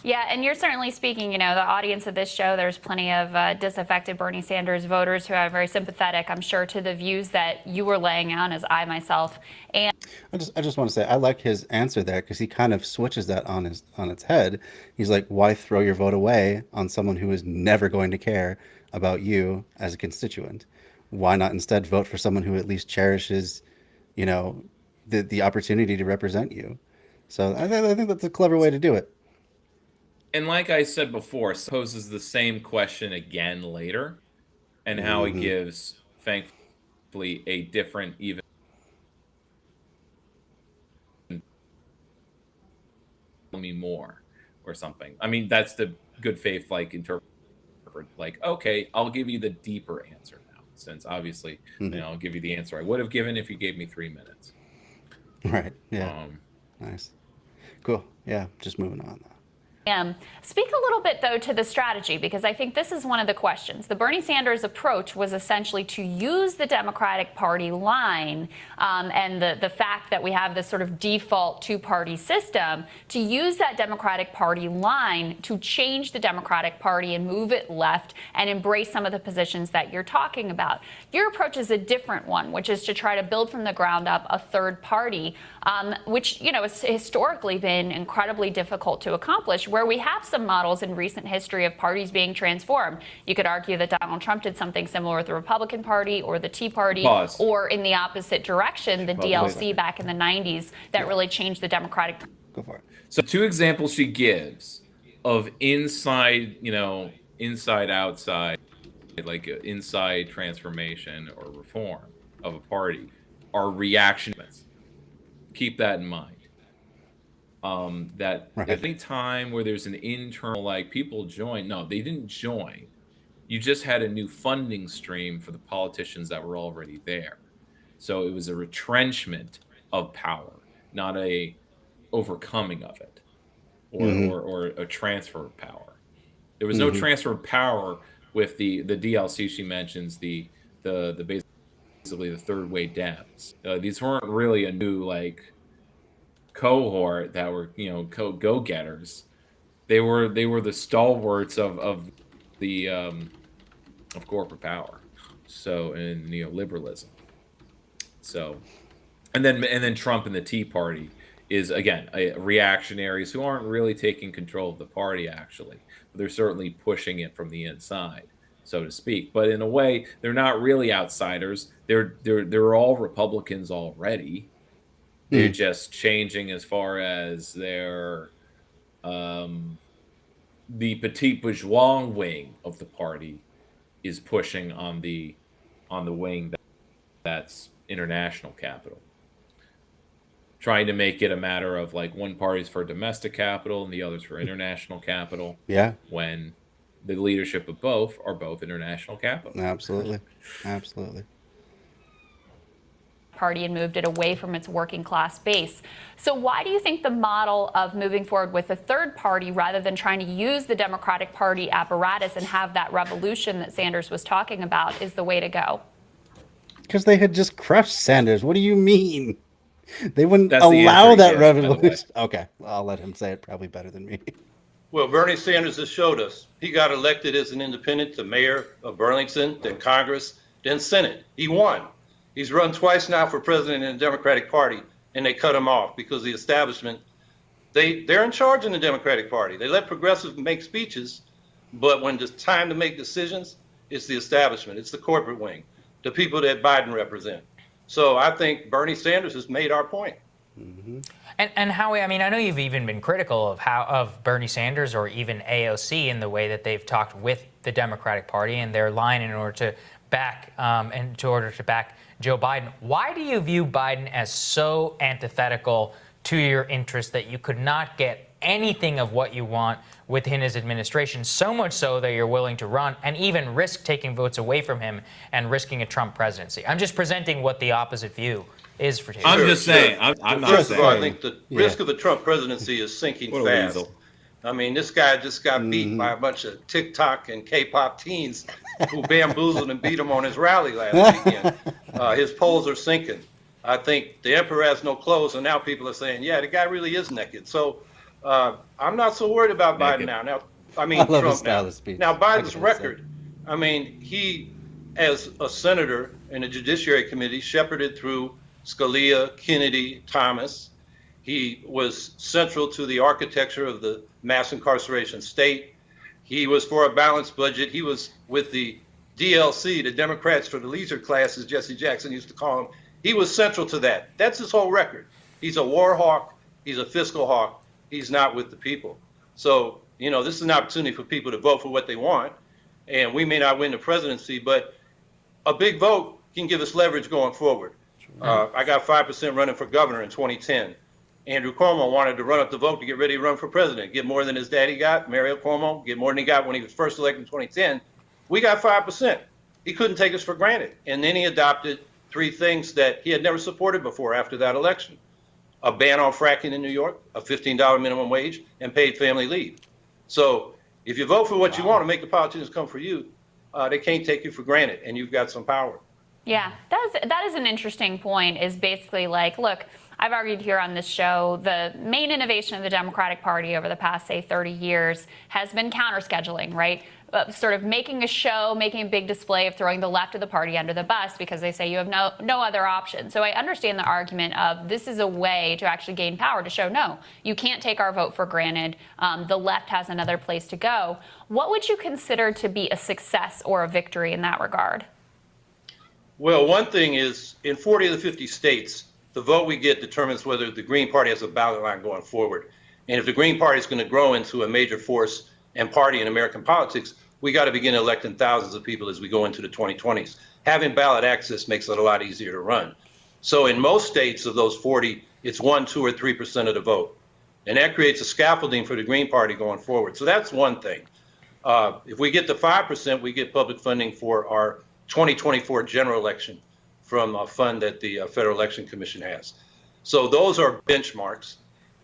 Yeah, and you're certainly speaking, the audience of this show, there's plenty of disaffected Bernie Sanders voters who are very sympathetic, I'm sure, to the views that you were laying out, as I myself am. I just want to say, I like his answer there because he kind of switches that on its head. He's like, why throw your vote away on someone who is never going to care about you as a constituent? Why not instead vote for someone who at least cherishes, the opportunity to represent you? So I think that's a clever way to do it. And like I said before, poses the same question again later, and how he gives, thankfully, a different, even me more or something. I mean, that's the good faith interpret. Like, okay, I'll give you the deeper answer now, since obviously, I'll give you the answer I would have given if you gave me 3 minutes. Right. Yeah. Nice. Cool. Yeah. Just moving on now. Speak a little bit, though, to the strategy, because I think this is one of the questions. The Bernie Sanders approach was essentially to use the Democratic Party line and the fact that we have this sort of default two-party system, to use that Democratic Party line to change the Democratic Party and move it left and embrace some of the positions that you're talking about. Your approach is a different one, which is to try to build from the ground up a third party, which, has historically been incredibly difficult to accomplish, where we have some models in recent history of parties being transformed. You could argue that Donald Trump did something similar with the Republican Party or the Tea Party, or in the opposite direction, the DLC back in the 90s that really changed the Democratic. Go for it. So 2 examples she gives of inside, inside outside, like inside transformation or reform of a party are reactions. Keep that in mind. That at any time where there's an internal, people join, no, they didn't join. You just had a new funding stream for the politicians that were already there. So it was a retrenchment of power, not a overcoming of it, or a transfer of power. There was no transfer of power with the DLC she mentions, the basic basically the third wave Dems. These weren't really a new cohort that were go-getters. They were the stalwarts of the of corporate power, so and neoliberalism. So, and then Trump and the Tea Party is again reactionaries who aren't really taking control of the party actually, but they're certainly pushing it from the inside, so to speak. But in a way, they're not really outsiders. They're all Republicans already. They're just changing as far as their the petit bourgeois wing of the party is pushing on the wing that's international capital, trying to make it a matter of one party's for domestic capital and the other's for international capital. Yeah. When the leadership of both are both international capital. Absolutely. Absolutely. Party and moved it away from its working class base. So why do you think the model of moving forward with a third party rather than trying to use the Democratic Party apparatus and have that revolution that Sanders was talking about is the way to go? Because they had just crushed Sanders. What do you mean? They wouldn't allow that revolution. Okay, well, I'll let him say it probably better than me. Well, Bernie Sanders has showed us. He got elected as an independent to mayor of Burlington, then Congress, then Senate. He won. He's run twice now for president in the Democratic Party, and they cut him off because the establishment, they're in charge in the Democratic Party. They let progressives make speeches, but when it's time to make decisions, it's the establishment. It's the corporate wing, the people that Biden represent. So I think Bernie Sanders has made our point. Mm-hmm. And Howie, I mean, I know you've even been critical of Bernie Sanders or even AOC in the way that they've talked with the Democratic Party and their line in order to back Joe Biden. Why do you view Biden as so antithetical to your interests that you could not get anything of what you want within his administration, so much so that you're willing to run and even risk taking votes away from him and risking a Trump presidency? I'm just presenting what the opposite view is for you. I'm just saying. I'm not First saying. of all, I think the risk of a Trump presidency is sinking fast. I mean, this guy just got beat by a bunch of TikTok and K-pop teens who bamboozled and beat him on his rally last weekend. His polls are sinking. I think the emperor has no clothes, and now people are saying, yeah, the guy really is naked. So I'm not so worried about Biden now. Now, I mean, Trump now. Now, Biden's record, I mean, he, as a senator in the Judiciary Committee, shepherded through Scalia, Kennedy, Thomas. He was central to the architecture of the mass incarceration state. He was for a balanced budget. He was with the DLC, the Democrats for the leisure class, as Jesse Jackson used to call him. He was central to that. That's his whole record. He's a war hawk. He's a fiscal hawk. He's not with the people. So, you know, this is an opportunity for people to vote for what they want. And we may not win the presidency, but a big vote can give us leverage going forward. I got 5% running for governor in 2010. Andrew Cuomo wanted to run up the vote to get ready to run for president, get more than his daddy got, Mario Cuomo, get more than he got when he was first elected in 2010. We got 5%. He couldn't take us for granted. And then he adopted 3 things that he had never supported before after that election: a ban on fracking in New York, a $15 minimum wage, and paid family leave. So if you vote for what you want to make the politicians come for you, they can't take you for granted, and you've got some power. Yeah, that is an interesting point, is basically like, look, I've argued here on this show, the main innovation of the Democratic Party over the past, say, 30 years has been counter-scheduling, right? Sort of making a show, making a big display of throwing the left of the party under the bus because they say you have no other option. So I understand the argument of this is a way to actually gain power, to show, no, you can't take our vote for granted. The left has another place to go. What would you consider to be a success or a victory in that regard? Well, one thing is, in 40 of the 50 states, the vote we get determines whether the Green Party has a ballot line going forward. And if the Green Party is going to grow into a major force and party in American politics, we got to begin electing thousands of people as we go into the 2020s. Having ballot access makes it a lot easier to run. So in most states of those 40, it's 1, 2, or 3% of the vote. And that creates a scaffolding for the Green Party going forward. So that's one thing. If we get to 5%, we get public funding for our 2024 general election from a fund that the Federal Election Commission has. So those are benchmarks.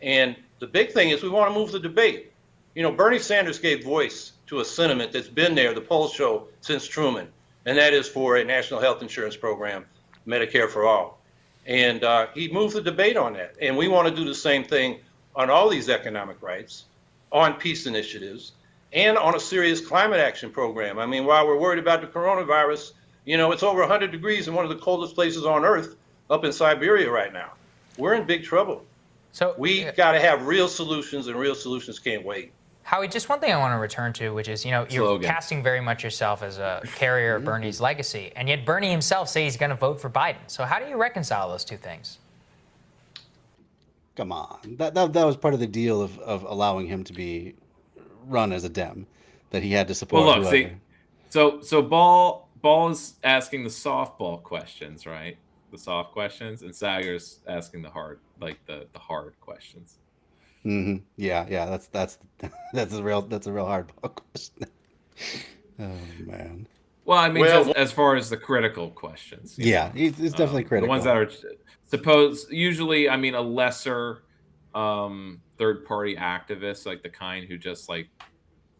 And the big thing is we want to move the debate. You know, Bernie Sanders gave voice to a sentiment that's been there, the polls show, since Truman, and that is for a national health insurance program, Medicare for all. And he moved the debate on that. And we want to do the same thing on all these economic rights, on peace initiatives, and on a serious climate action program. I mean, while we're worried about the coronavirus, you know, it's over 100 degrees in one of the coldest places on Earth up in Siberia right now. We're in big trouble. So we got to have real solutions, and real solutions can't wait. Howie, just one thing I want to return to, which is, you know, you're casting very much yourself as a carrier of Bernie's legacy, and yet Bernie himself says he's going to vote for Biden. So how do you reconcile those two things? Come on, that was part of the deal of allowing him to be run as a Dem, that he had to support. Well, look, whoever. so Ball is asking the softball questions, right? The soft questions, and Sager's asking the hard, like the hard questions. Mm-hmm. Yeah. That's a real hardball question. Oh man. Well, I mean, as far as the critical questions. Yeah, he's definitely critical. The ones that are usually, I mean, a lesser third-party activist, like the kind who just like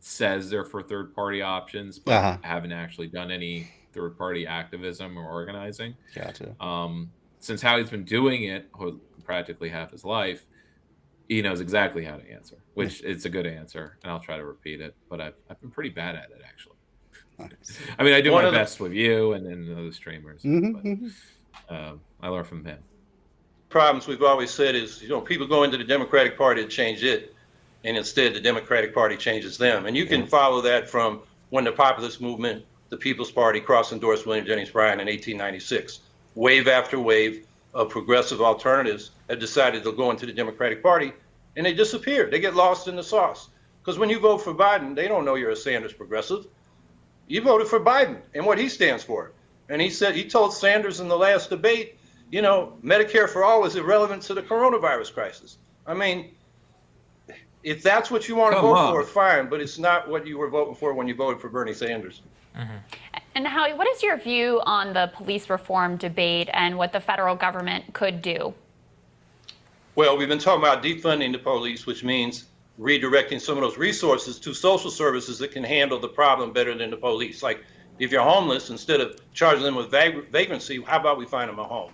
says they're for third-party options, but haven't actually done any third-party activism or organizing. Gotcha. Since Howie's been doing it practically half his life, he knows exactly how to answer, which it's a good answer, and I'll try to repeat it. But I've been pretty bad at it, actually. Nice. I mean, I do my best with you and then other streamers. But, I learn from him. Problems we've always said is, you know, people go into the Democratic Party to change it, and instead the Democratic Party changes them. And you can follow that from when the populist movement, the People's Party, cross-endorsed William Jennings Bryan in 1896. Wave after wave of progressive alternatives have decided they'll go into the Democratic Party, and they disappear. They get lost in the sauce. Because when you vote for Biden, they don't know you're a Sanders progressive. You voted for Biden and what he stands for. And he told Sanders in the last debate, you know, Medicare for all is irrelevant to the coronavirus crisis. I mean, if that's what you want to vote for, fine, but it's not what you were voting for when you voted for Bernie Sanders. Mm-hmm. And Howie, what is your view on the police reform debate and what the federal government could do? Well, we've been talking about defunding the police, which means redirecting some of those resources to social services that can handle the problem better than the police. Like if you're homeless, instead of charging them with vagrancy, how about we find them a home?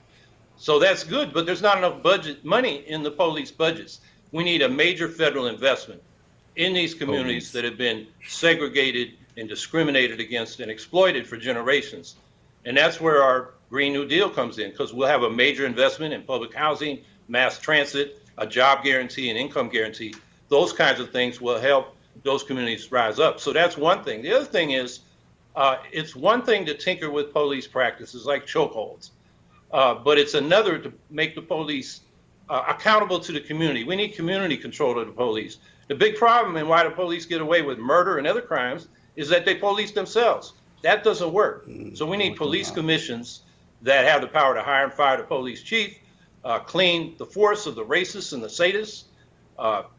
So that's good, but there's not enough money in the police budgets. We need a major federal investment in these communities that have been segregated and discriminated against and exploited for generations. And that's where our Green New Deal comes in, because we'll have a major investment in public housing, mass transit, a job guarantee, and income guarantee. Those kinds of things will help those communities rise up. So that's one thing. The other thing is, it's one thing to tinker with police practices like chokeholds, but it's another to make the police accountable to the community. We need community control of the police. The big problem and why the police get away with murder and other crimes is that they police themselves. That doesn't work. So we need police commissions that have the power to hire and fire the police chief, clean the force of the racists and the sadists,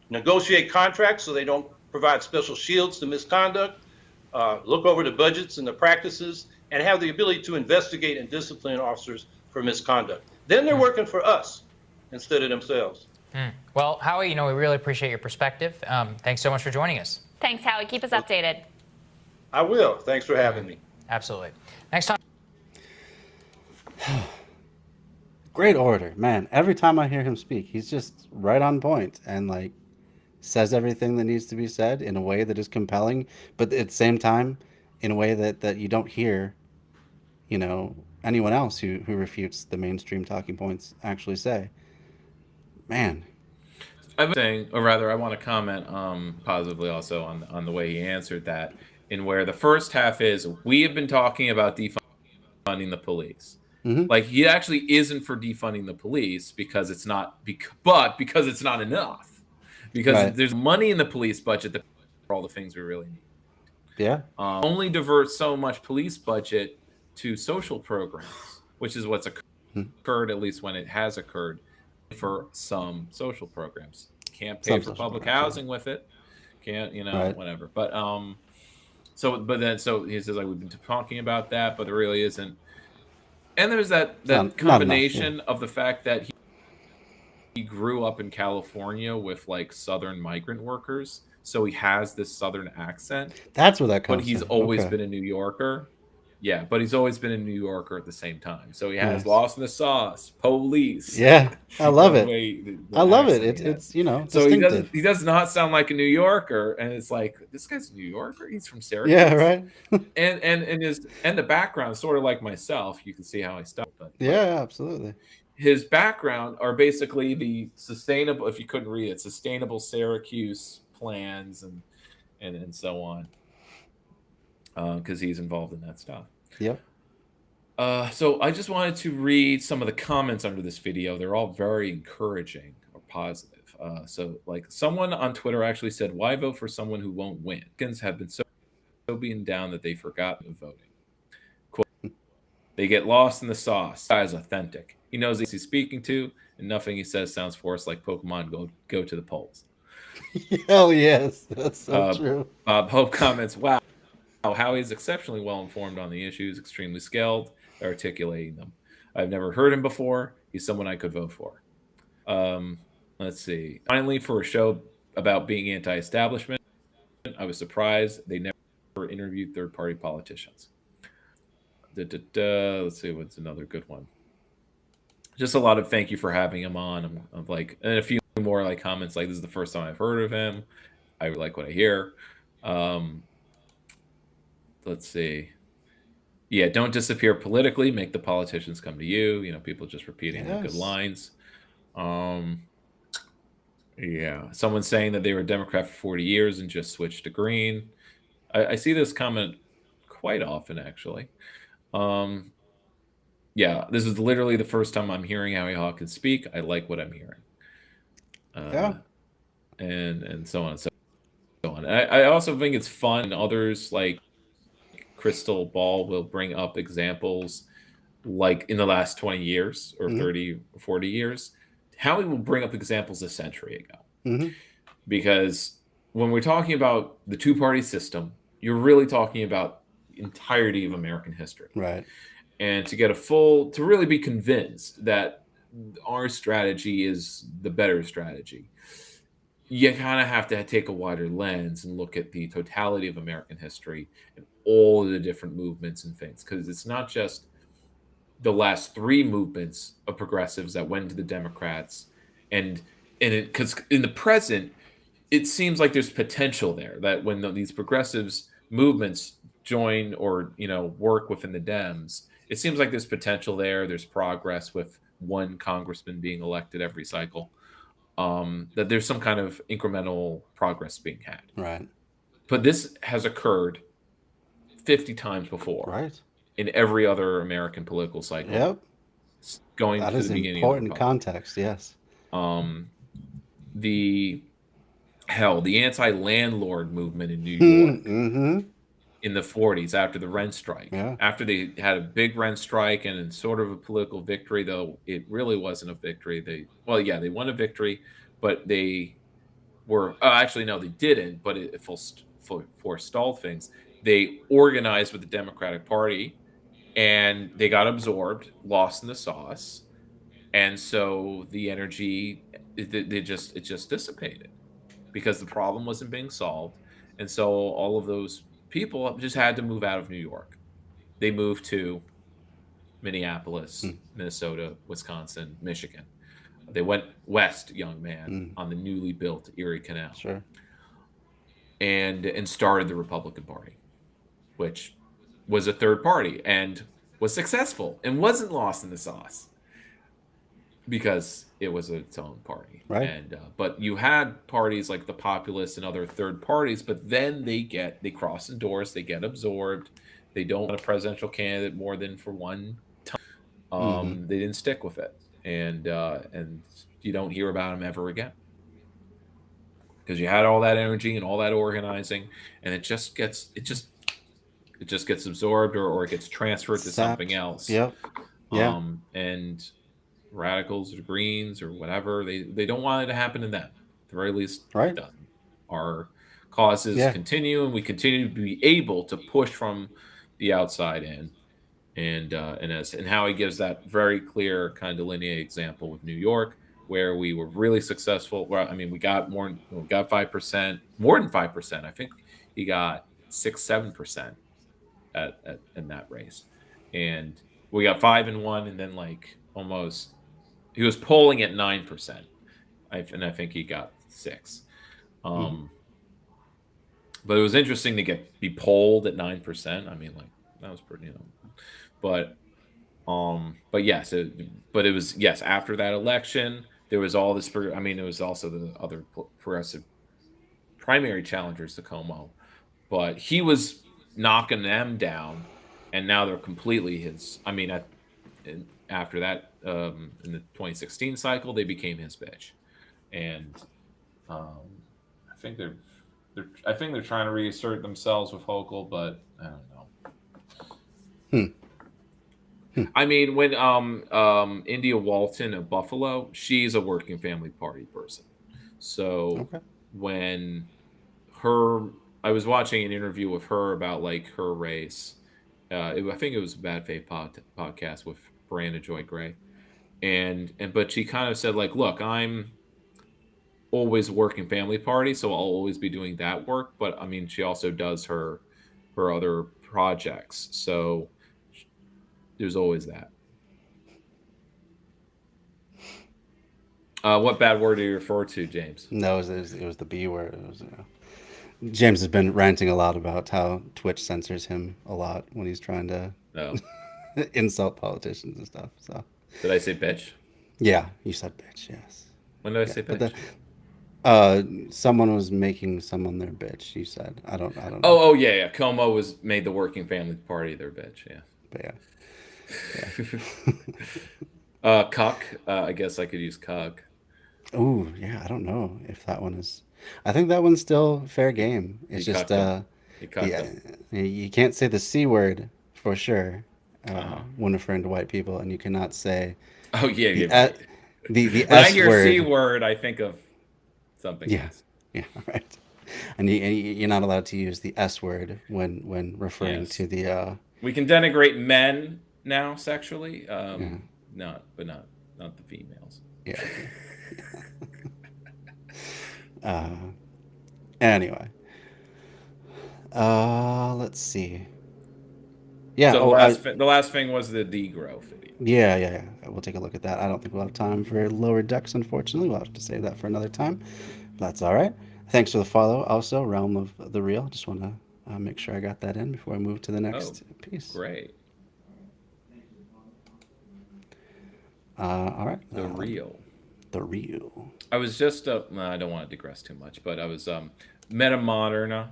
negotiate contracts so they don't provide special shields to misconduct, look over the budgets and the practices, and have the ability to investigate and discipline officers for misconduct. Then they're working for us instead of themselves. Well, Howie, you know, we really appreciate your perspective. Thanks so much for joining us. Thanks, Howie. Keep us updated. I will. Thanks for having me. Absolutely. Next time. Great orator, man. Every time I hear him speak, he's just right on point and like says everything that needs to be said in a way that is compelling, but at the same time, in a way that you don't hear, you know, anyone else who refutes the mainstream talking points actually say. Man. I'm saying, or rather, I want to comment positively also on the way he answered that, in where the first half is, we have been talking about defunding the police. Like he actually isn't for defunding the police because it's not, but because it's not enough. Because there's money in the police budget that for all the things we really need. Yeah. Only divert so much police budget to social programs, which is what's occurred, at least when it has occurred, for some social programs. Can't pay for public housing with it. Can't, you know, whatever. But so he says, like, we've been talking about that, but there really isn't. And there's that combination of the fact that he grew up in California with like Southern migrant workers, so he has this Southern accent. That's where that comes from. But he's always been a New Yorker. Yeah, but he's always been a New Yorker at the same time. So he has Lost in the Sauce, Police. Yeah, I love it. The I love it. accent he has. It's you know, So distinctive. he does not sound like a New Yorker, and it's like, this guy's a New Yorker. He's from Syracuse. Yeah, right. and the background, sort of like myself, you can see how I started. But yeah, absolutely. His background are basically the sustainable. If you couldn't read it, sustainable Syracuse plans and so on. Because he's involved in that stuff. Yep. So I just wanted to read some of the comments under this video. They're all very encouraging or positive. So like someone on Twitter actually said, "Why vote for someone who won't win? Hawkins have been so beaten down that they forgot of voting. Quote, they get lost in the sauce. This guy is authentic. He knows he's speaking to, and nothing he says sounds forced like Pokemon go to the polls." Hell yes, that's so true. Bob Hope comments, "Wow. Howie is exceptionally well informed on the issues, extremely skilled at articulating them. I've never heard him before. He's someone I could vote for." Let's see. Finally, for a show about being anti-establishment, I was surprised they never interviewed third-party politicians. Let's see what's another good one. Just a lot of thank you for having him on. I'm like, and a few more like comments like, "This is the first time I've heard of him. I really like what I hear." Let's see. Yeah, don't disappear politically. Make the politicians come to you. You know, people just repeating the good lines. Yeah, someone saying that they were a Democrat for 40 years and just switched to green. I see this comment quite often, actually. Yeah, this is literally the first time I'm hearing Howie Hawkins speak. I like what I'm hearing. And so on and so on. I also think it's fun. And others like Crystal Ball will bring up examples like in the last 20 years or 30 or 40 years. Howie will bring up examples a century ago. Because when we're talking about the two-party system, you're really talking about the entirety of American history. Right. And to really be convinced that our strategy is the better strategy, you kind of have to take a wider lens and look at the totality of American history and all of the different movements and things. Because it's not just the last three movements of progressives that went to the Democrats. Because in the present, it seems like there's potential there that when these progressives movements join or, work within the Dems, it seems like there's potential there. There's progress with one congressman being elected every cycle. That there's some kind of incremental progress being had. Right. But this has occurred 50 times before. Right. In every other American political cycle. Yep. Going that to is the beginning important of the context, yes. The anti-landlord movement in New York in the 40s after the rent strike. Yeah. After they had a big rent strike and sort of a political victory, though it really wasn't a victory. They won a victory, but they were actually no, they didn't. But it forestalled things. They organized with the Democratic Party, and they got absorbed, lost in the sauce, and so the energy it just dissipated because the problem wasn't being solved, and so all of those people just had to move out of New York. They moved to Minneapolis, Minnesota, Wisconsin, Michigan. They went west, young man, on the newly built Erie Canal, Sure, and started the Republican Party, which was a third party and was successful and wasn't lost in the sauce because it was its own party. Right. And but you had parties like the Populists and other third parties, but then they cross endorsed, they get absorbed. They don't want a presidential candidate more than for one time. They didn't stick with it, and you don't hear about them ever again because you had all that energy and all that organizing, and it just gets absorbed or it gets transferred to something else. Yep. Yeah. And radicals or Greens or whatever, they don't want it to happen to them. At the very least, right. It doesn't. Our causes continue, and we continue to be able to push from the outside in. And Howie gives that very clear kind of delineated example with New York, where we were really successful. Well, I mean, we got 5%, more than 5%. I think he got 6-7% in that race, and we got 5-1, and then like almost he was polling at 9%, and I think he got 6. But it was interesting to be polled at 9%. I mean, like that was pretty, but yes, but it was after that election there was all this. I mean, there was also the other progressive primary challengers to Como, but he was knocking them down, and now they're completely his. I mean, after that, in the 2016 cycle, they became his bitch, and I think they're trying to reassert themselves with Hochul, but I don't know. I mean, when India Walton of Buffalo, she's a working family party person. So when I was watching an interview with her about like her race. I think it was a Bad Faith podcast with Brianna Joy Gray, but she kind of said like, look, I'm always working family party, so I'll always be doing that work. But I mean, she also does her other projects, so there's always that. What bad word do you refer to, James? No, it was the B word. It was, James has been ranting a lot about how Twitch censors him a lot when he's trying to insult politicians and stuff. So did I say bitch? Yeah, you said bitch. Yes. When did I say bitch? Someone was making someone their bitch. You said I don't know. Oh yeah. Como made the working family party their bitch. Yeah. But yeah. Cuck. I guess I could use cuck. Oh yeah, I don't know if that one is. I think that one's still fair game. It's just you can't say the C word for sure when referring to white people, and you cannot say. Oh yeah, the when S I hear word. C word, I think of something else. Yeah, right. And you're not allowed to use the S word when referring to the. We can denigrate men now sexually, not the females. Yeah. Anyway, let's see. Yeah. So the last thing was the degrowth video. Yeah. We'll take a look at that. I don't think we'll have time for lower decks, unfortunately. We'll have to save that for another time. That's all right. Thanks for the follow. Also, Realm of the Real. Just want to make sure I got that in before I move to the next piece. Great. All right. The Real. I was just I don't want to digress too much, but I was Metamoderna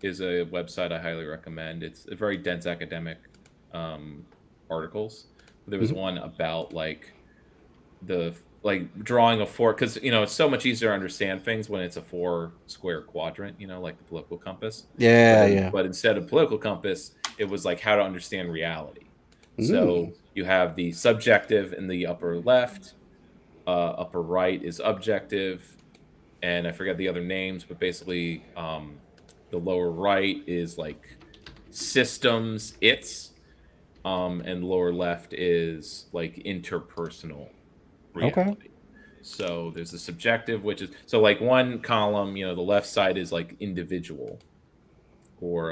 is a website I highly recommend. It's a very dense academic articles. There was one about like drawing a 4, because it's so much easier to understand things when it's a 4 square quadrant, like the political compass. But instead of political compass, it was like how to understand reality. So you have the subjective in the upper left. Upper right is objective, and I forget the other names, but basically the lower right is like systems, and lower left is like interpersonal reality. So there's the subjective, which is like one column, the left side is like individual, or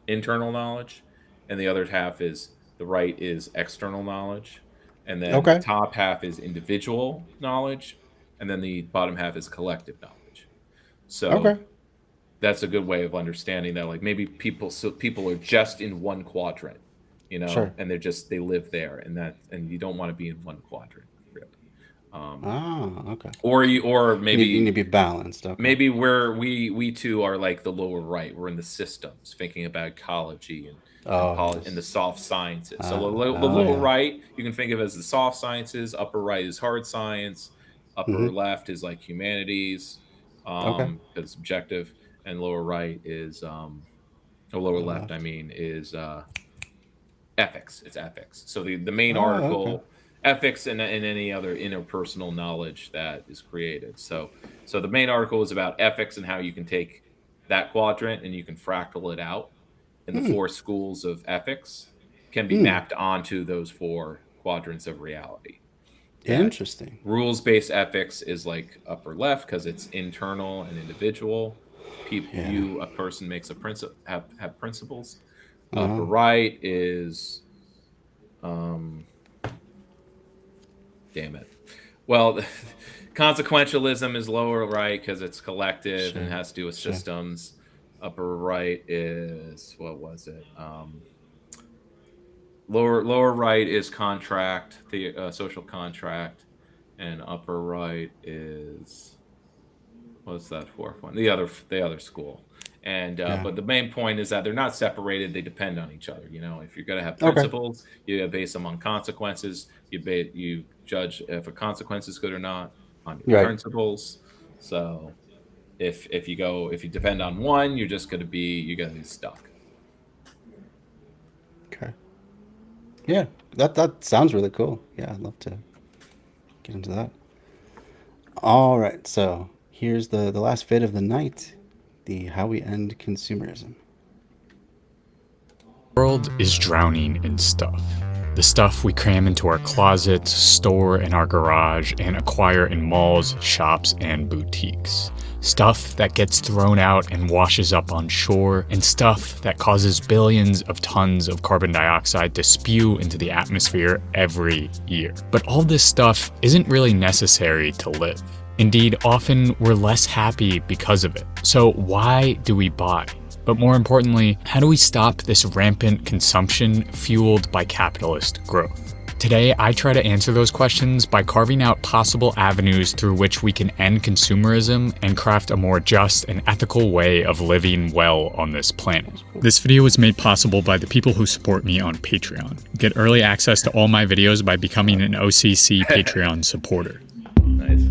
internal knowledge, and the other half is the right is external knowledge. And then the top half is individual knowledge, and then the bottom half is collective knowledge. So that's a good way of understanding that, like maybe people are just in one quadrant, and they live there, and you don't want to be in one quadrant, really. Or maybe you need to be balanced. Maybe we too are like the lower right. We're in the systems, thinking about ecology and in the soft sciences. So the lower right, you can think of as the soft sciences. Upper right is hard science. Upper left is like humanities, because it's objective. And lower right is, lower left, I mean, is ethics. It's ethics. So the main article, ethics and any other interpersonal knowledge that is created. So the main article is about ethics and how you can take that quadrant and you can fractal it out. And the 4 schools of ethics can be mapped onto those 4 quadrants of reality. Interesting. Rules-based ethics is like upper left because it's internal and individual. a person makes a have principles. Upper right is, damn it. Well, consequentialism is lower right because it's collective and has to do with systems. Upper right is, what was it? Lower right is contract, the social contract, and upper right is, what's that fourth one? The other school. And but the main point is that they're not separated; they depend on each other. You know, if you're going to have principles, you base them on consequences. You judge if a consequence is good or not on your principles. So if you depend on one, you're gonna be stuck. Okay. Yeah, that sounds really cool. Yeah, I'd love to get into that. All right, so here's the last vid of the night, the How We End Consumerism. The world is drowning in stuff. The stuff we cram into our closets, store in our garage, and acquire in malls, shops, and boutiques. Stuff that gets thrown out and washes up on shore, and stuff that causes billions of tons of carbon dioxide to spew into the atmosphere every year. But all this stuff isn't really necessary to live. Indeed, often we're less happy because of it. So why do we buy? But more importantly, how do we stop this rampant consumption fueled by capitalist growth? Today, I try to answer those questions by carving out possible avenues through which we can end consumerism and craft a more just and ethical way of living well on this planet. This video was made possible by the people who support me on Patreon. Get early access to all my videos by becoming an OCC Patreon supporter. Nice.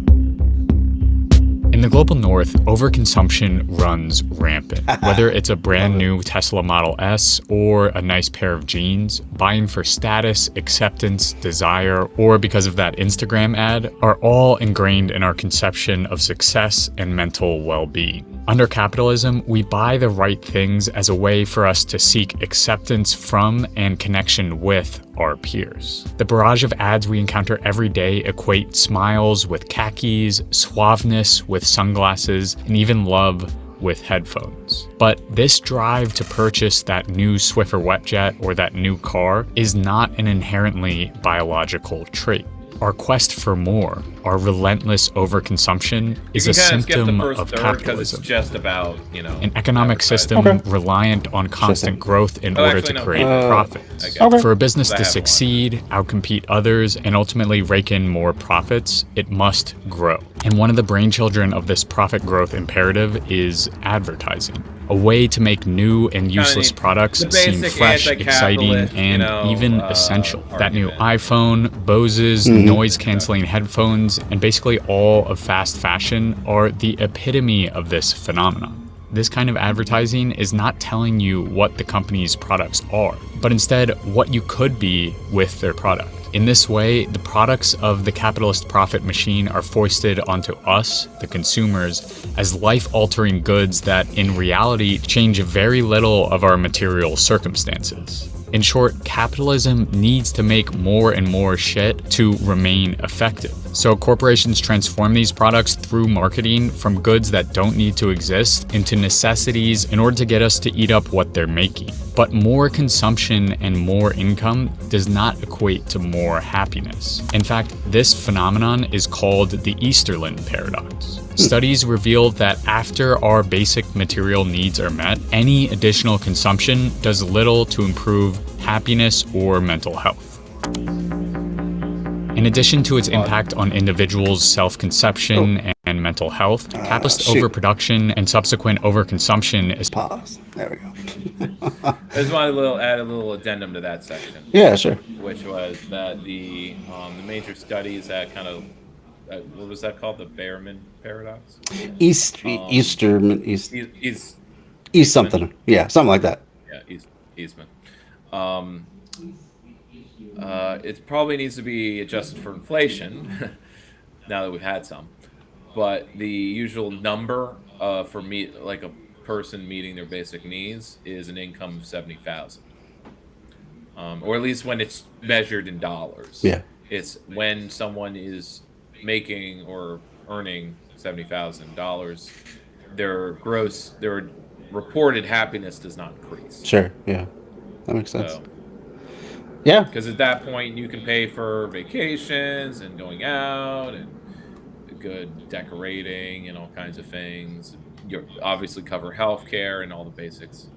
In the global north, overconsumption runs rampant. Whether it's a brand new Tesla Model S or a nice pair of jeans, buying for status, acceptance, desire, or because of that Instagram ad are all ingrained in our conception of success and mental well-being. Under capitalism, we buy the right things as a way for us to seek acceptance from and connection with our peers. The barrage of ads we encounter every day equate smiles with khakis, suaveness with sunglasses, and even love with headphones. But this drive to purchase that new Swiffer wetjet or that new car is not an inherently biological trait. Our quest for more, our relentless overconsumption, is a symptom of capitalism. It's just about, an economic system reliant on constant growth in order to create profits. For a business to succeed, outcompete others, and ultimately rake in more profits, it must grow. And one of the brainchildren of this profit growth imperative is advertising. A way to make new and useless products seem fresh, exciting, and even essential. That new iPhone, Bose's, noise-canceling headphones, and basically all of fast fashion are the epitome of this phenomenon. This kind of advertising is not telling you what the company's products are, but instead what you could be with their product. In this way, the products of the capitalist profit machine are foisted onto us, the consumers, as life-altering goods that in reality change very little of our material circumstances. In short, capitalism needs to make more and more shit to remain effective. So corporations transform these products through marketing from goods that don't need to exist into necessities in order to get us to eat up what they're making. But more consumption and more income does not equate to more happiness. In fact, this phenomenon is called the Easterlin paradox. Studies revealed that after our basic material needs are met, any additional consumption does little to improve happiness or mental health. In addition to its impact on individuals' self-conception and mental health, capitalist overproduction and subsequent overconsumption is... Pause. There we go. I just want to add a little addendum to that section. Yeah, sure. Which was that the major studies that kind of... what was that called? The Behrman paradox? East something. Yeah, something like that. Yeah, Eastman. It probably needs to be adjusted for inflation now that we've had some. But the usual number for like a person meeting their basic needs is an income of $70,000, or at least when it's measured in dollars. Yeah, it's when someone is making or earning $70,000 their reported happiness does not increase. Sure. Yeah. That makes sense. So, yeah. Because at that point, you can pay for vacations and going out and good decorating and all kinds of things. You obviously cover healthcare and all the basics,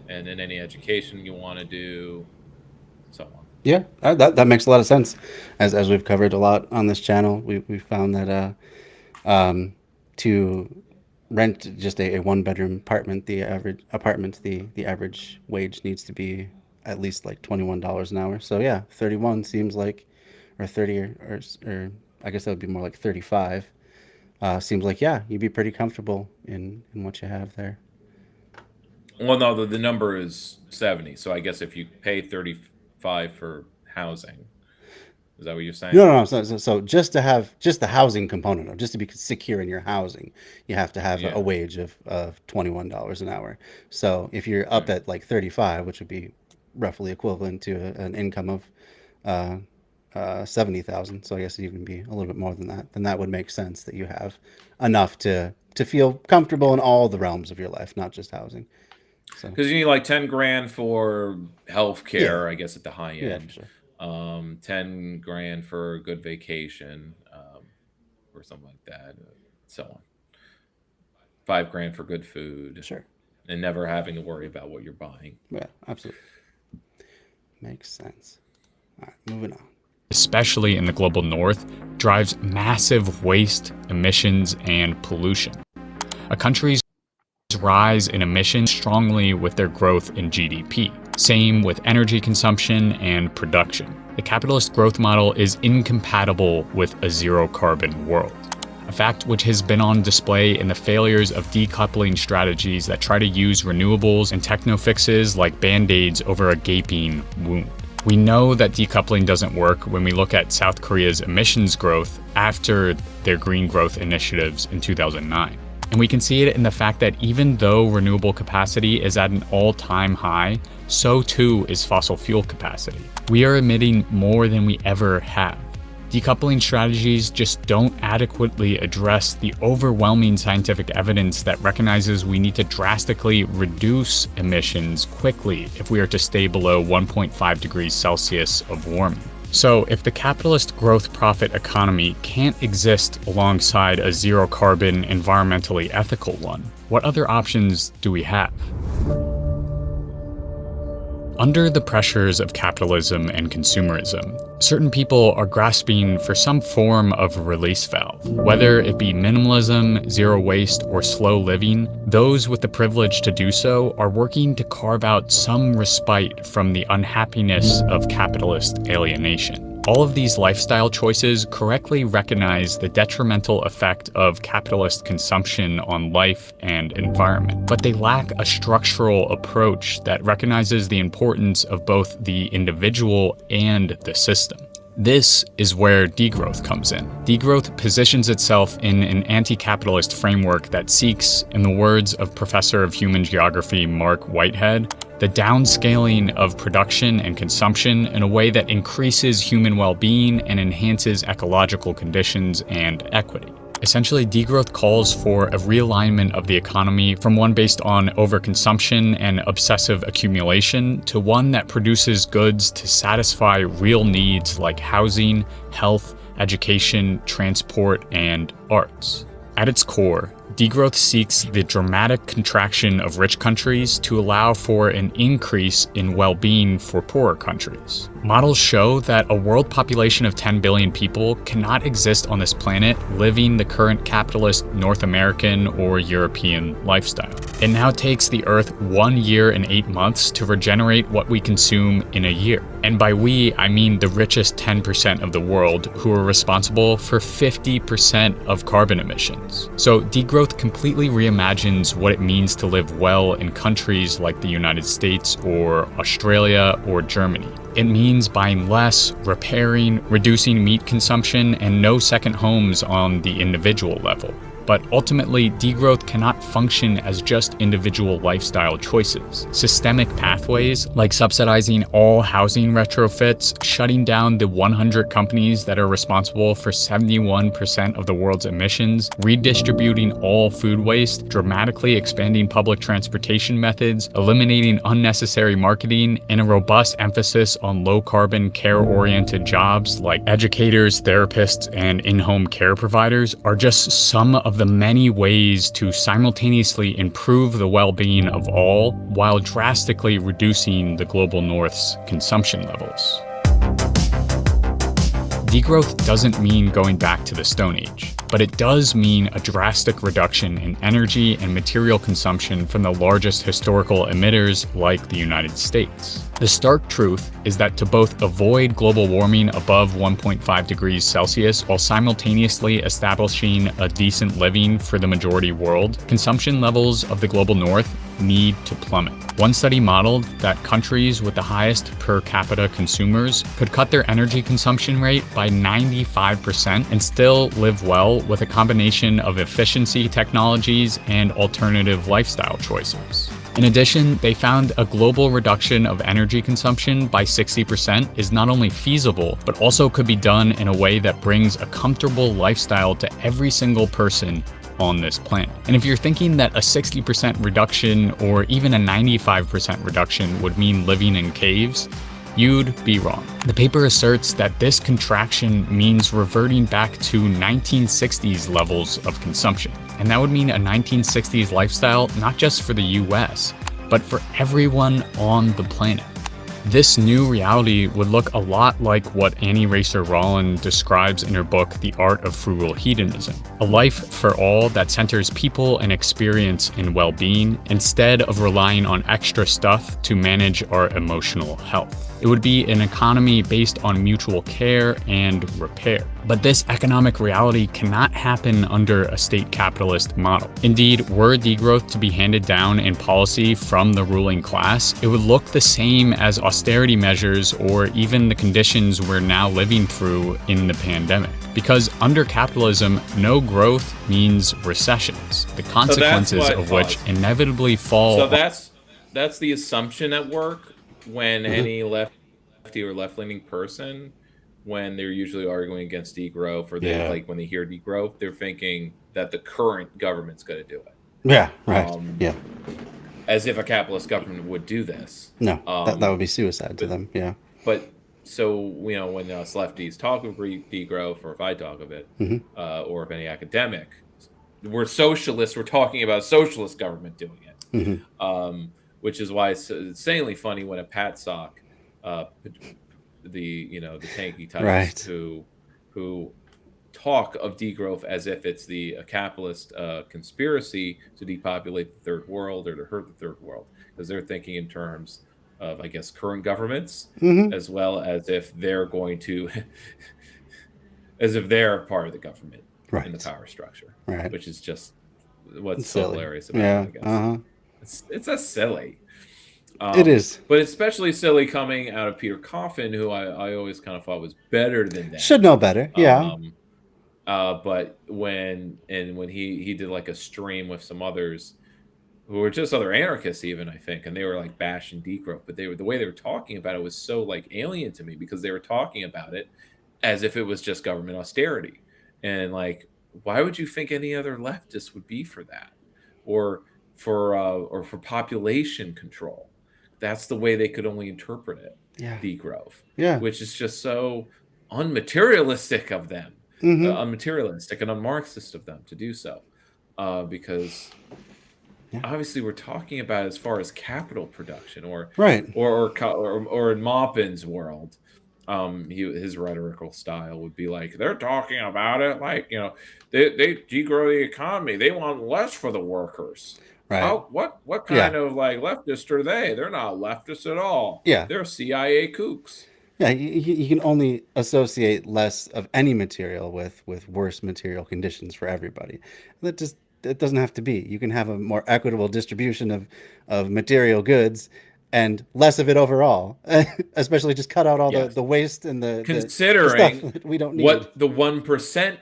and then any education you want to do, so on. Yeah, that makes a lot of sense. As we've covered a lot on this channel, we found that to rent just a 1-bedroom apartment, the average wage needs to be at least like $21 an hour. So yeah, 31 seems like, or 30, or I guess that would be more like 35. Seems like, yeah, you'd be pretty comfortable in what you have there. Well, no, the number is 70. So I guess if you pay 35 for housing, is that what you're saying? No. So just to have just the housing component of, just to be secure in your housing, you have to have a wage of $21 an hour. So if you're up at like 35, which would be roughly equivalent to an income of 70,000. So I guess it'd even be a little bit more than that. Then that would make sense that you have enough to feel comfortable in all the realms of your life, not just housing. Because you need like 10 grand for healthcare, I guess at the high end. Yeah, sure. 10 grand for a good vacation, or something like that, so on. 5 grand for good food. Sure. And never having to worry about what you're buying. Yeah, absolutely. Makes sense. All right, moving on. Especially in the global north, drives massive waste, emissions, and pollution. A country's rise in emissions strongly with their growth in GDP. Same with energy consumption and production. The capitalist growth model is incompatible with a zero-carbon world, a fact which has been on display in the failures of decoupling strategies that try to use renewables and techno-fixes like band-aids over a gaping wound. We know that decoupling doesn't work when we look at South Korea's emissions growth after their green growth initiatives in 2009. And we can see it in the fact that even though renewable capacity is at an all-time high, so too is fossil fuel capacity. We are emitting more than we ever have. Decoupling strategies just don't adequately address the overwhelming scientific evidence that recognizes we need to drastically reduce emissions quickly if we are to stay below 1.5 degrees Celsius of warming. So if the capitalist growth profit economy can't exist alongside a zero carbon, environmentally ethical one, what other options do we have? Under the pressures of capitalism and consumerism, certain people are grasping for some form of a release valve. Whether it be minimalism, zero waste, or slow living, those with the privilege to do so are working to carve out some respite from the unhappiness of capitalist alienation. All of these lifestyle choices correctly recognize the detrimental effect of capitalist consumption on life and environment, but they lack a structural approach that recognizes the importance of both the individual and the system. This is where degrowth comes in. Degrowth positions itself in an anti-capitalist framework that seeks, in the words of Professor of Human Geography Mark Whitehead, the downscaling of production and consumption in a way that increases human well-being and enhances ecological conditions and equity. Essentially, degrowth calls for a realignment of the economy from one based on overconsumption and obsessive accumulation to one that produces goods to satisfy real needs like housing, health, education, transport, and arts. At its core, degrowth seeks the dramatic contraction of rich countries to allow for an increase in well-being for poorer countries. Models show that a world population of 10 billion people cannot exist on this planet living the current capitalist North American or European lifestyle. It now takes the Earth 1 year and 8 months to regenerate what we consume in a year. And by we, I mean the richest 10% of the world, who are responsible for 50% of carbon emissions. So degrowth completely reimagines what it means to live well in countries like the United States or Australia or Germany. It means buying less, repairing, reducing meat consumption, and no second homes on the individual level. But ultimately, degrowth cannot function as just individual lifestyle choices. Systemic pathways, like subsidizing all housing retrofits, shutting down the 100 companies that are responsible for 71% of the world's emissions, redistributing all food waste, dramatically expanding public transportation methods, eliminating unnecessary marketing, and a robust emphasis on low-carbon, care-oriented jobs like educators, therapists, and in-home care providers are just some of the many ways to simultaneously improve the well-being of all while drastically reducing the global north's consumption levels. Degrowth doesn't mean going back to the Stone Age, but it does mean a drastic reduction in energy and material consumption from the largest historical emitters like the United States. The stark truth is that to both avoid global warming above 1.5 degrees Celsius while simultaneously establishing a decent living for the majority world, consumption levels of the global north need to plummet. One study modeled that countries with the highest per capita consumers could cut their energy consumption rate by 95% and still live well with a combination of efficiency technologies and alternative lifestyle choices. In addition, they found a global reduction of energy consumption by 60% is not only feasible, but also could be done in a way that brings a comfortable lifestyle to every single person on this planet. And if you're thinking that a 60% reduction or even a 95% reduction would mean living in caves, you'd be wrong. The paper asserts that this contraction means reverting back to 1960s levels of consumption. And that would mean a 1960s lifestyle not just for the US, but for everyone on the planet. This new reality would look a lot like what Annie Racer Rollin describes in her book, The Art of Frugal Hedonism, a life for all that centers people and experience in well-being instead of relying on extra stuff to manage our emotional health. It would be an economy based on mutual care and repair. But this economic reality cannot happen under a state capitalist model. Indeed, were degrowth to be handed down in policy from the ruling class, it would look the same as austerity measures or even the conditions we're now living through in the pandemic. Because under capitalism, no growth means recessions, the consequences of which inevitably fall. So that's the assumption at work when any lefty or left-leaning person, when they're usually arguing against degrowth, or they like when they hear degrowth, they're thinking that the current government's going to do it. Yeah, right. As if a capitalist government would do this. No, that would be suicide to them. Yeah. But so when us lefties talk of degrowth, or if I talk of it, or if any academic, we're socialists. We're talking about a socialist government doing it. Which is why it's insanely funny when a Pat Sock, the tanky types who talk of degrowth as if it's a capitalist conspiracy to depopulate the third world or to hurt the third world, because they're thinking in terms of, I guess, current governments, as well as if they're going to, as if they're part of the government in the power structure, which is just what's so hilarious about it, I guess. It's a silly. It is. But especially silly coming out of Peter Coffin, who I always kind of thought was better than that. Should know better, yeah. But when he did like a stream with some others who were just other anarchists even, I think, and they were like bashing degrowth, but the way they were talking about it was so like alien to me, because they were talking about it as if it was just government austerity. And like, why would you think any other leftist would be for that? Or for population control? That's the way they could only interpret it. Degrowth. Which is just so unmaterialistic of them, unmaterialistic and unmarxist of them to do so, because obviously we're talking about as far as capital production, or in Maupin's world, his rhetorical style would be like, they're talking about it like, they degrow the economy, they want less for the workers. Right. Oh, what kind of like leftist are they? They're not leftists at all. Yeah. They're CIA kooks. Yeah, you can only associate less of any material with worse material conditions for everybody. It doesn't have to be. You can have a more equitable distribution of material goods and less of it overall. Especially just cut out all the waste and the considering stuff that we don't need. What the 1%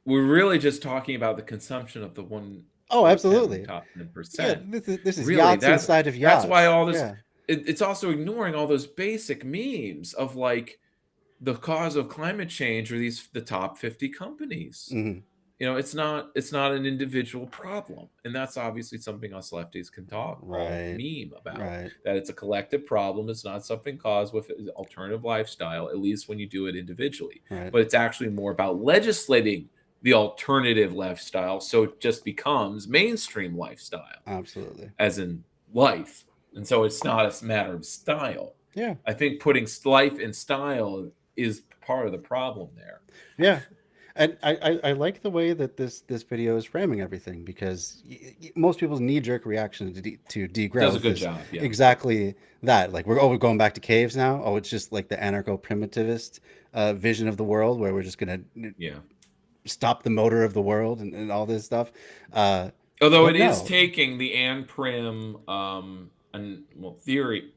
we're really just talking about the consumption of the one. Oh, absolutely. Top 10%. Yeah, this is really, yachts inside of yachts. That's why all this. Yeah. It's also ignoring all those basic memes of like the cause of climate change are the top 50 companies. Mm-hmm. You know, it's not an individual problem, and that's obviously something us lefties can talk meme about. That it's a collective problem. It's not something caused with an alternative lifestyle, at least when you do it individually. But it's actually more about legislating the alternative lifestyle, so it just becomes mainstream lifestyle. Absolutely, as in life, and so it's not a matter of style. Yeah, I think putting life in style is part of the problem there. Yeah. And I like the way that this video is framing everything, because most people's knee-jerk reaction to degrowth does a good job. Yeah. Exactly that. Like we're going back to caves now. Oh, it's just like the anarcho-primitivist vision of the world where we're just gonna stop the motor of the world and all this stuff. Although it is taking the Prim theory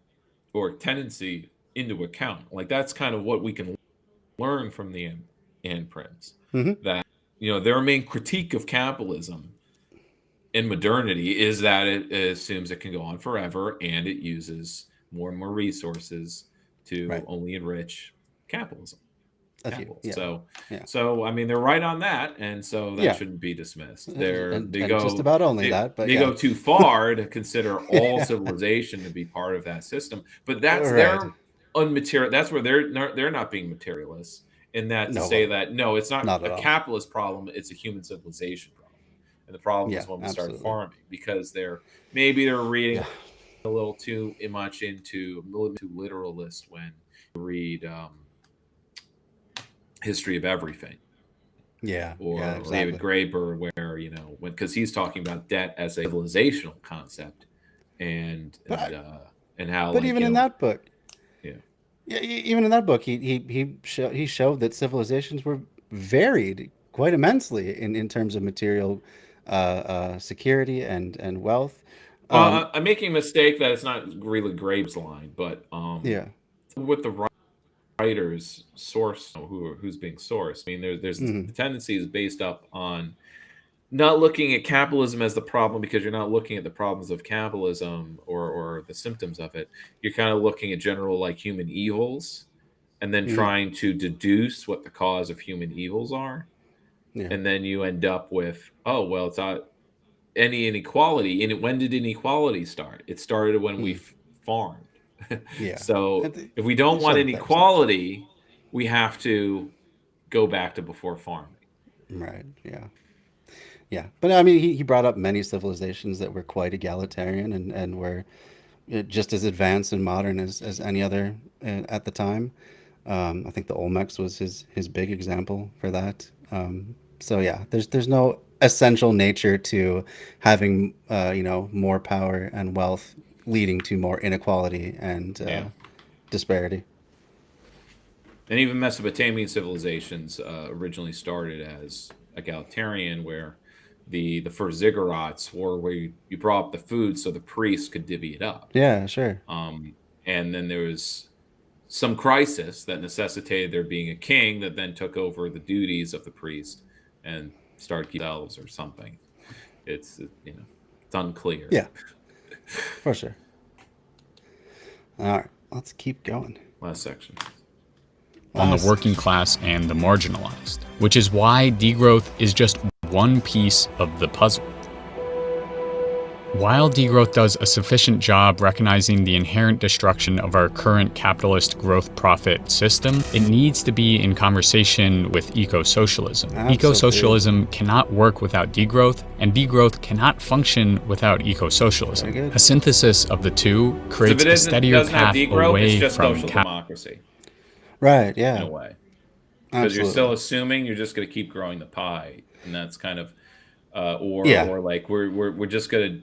or tendency into account. Like that's kind of what we can learn from the Prims. Mm-hmm. That, you know, their main critique of capitalism in modernity is that it assumes it can go on forever, and it uses more and more resources to only enrich capitalism. So I mean, they're right on that, and so that shouldn't be dismissed. They go just about only that, but they go too far to consider all civilization to be part of that system. But that's their unmaterial. That's where they're not being materialists. In that to say that no, it's not a capitalist problem, it's a human civilization problem. And the problem is when we start farming, because they're reading a little too much into a little too literalist when you read History of Everything. Or David Graeber, where, you know, because he's talking about debt as a civilizational concept, and how. But even in that book. Yeah, even in that book, he showed that civilizations were varied quite immensely in terms of material security and wealth. I'm making a mistake that it's not really Graeber's line, but with the writer's source, who's being sourced. I mean, there's the tendencies based up on not looking at capitalism as the problem, because you're not looking at the problems of capitalism or the symptoms of it. You're kind of looking at general like human evils, and then trying to deduce what the cause of human evils are. And then you end up with, oh, well, it's not any inequality. And when did inequality start? It started when we farmed. So if we don't want inequality, we have to go back to before farming. Right. Yeah, but I mean, he brought up many civilizations that were quite egalitarian and were just as advanced and modern as any other at the time. I think the Olmecs was his big example for that. So yeah, there's no essential nature to having more power and wealth leading to more inequality and disparity. And even Mesopotamian civilizations originally started as egalitarian, where the first ziggurats were where you brought up the food so the priests could divvy it up. Yeah, sure. And then there was some crisis that necessitated there being a king that then took over the duties of the priest and started themselves or something. It's it's unclear. Yeah, for sure. All right, let's keep going. Last section. On the working class and the marginalized, which is why degrowth is just one piece of the puzzle. While degrowth does a sufficient job recognizing the inherent destruction of our current capitalist growth profit system, it needs to be in conversation with eco-socialism. Eco-socialism cannot work without degrowth, and degrowth cannot function without eco-socialism. A synthesis of the two creates a steadier path away from democracy. Right, yeah. In a way. Because you're still assuming you're just going to keep growing the pie. And that's kind of, or like we're just going to,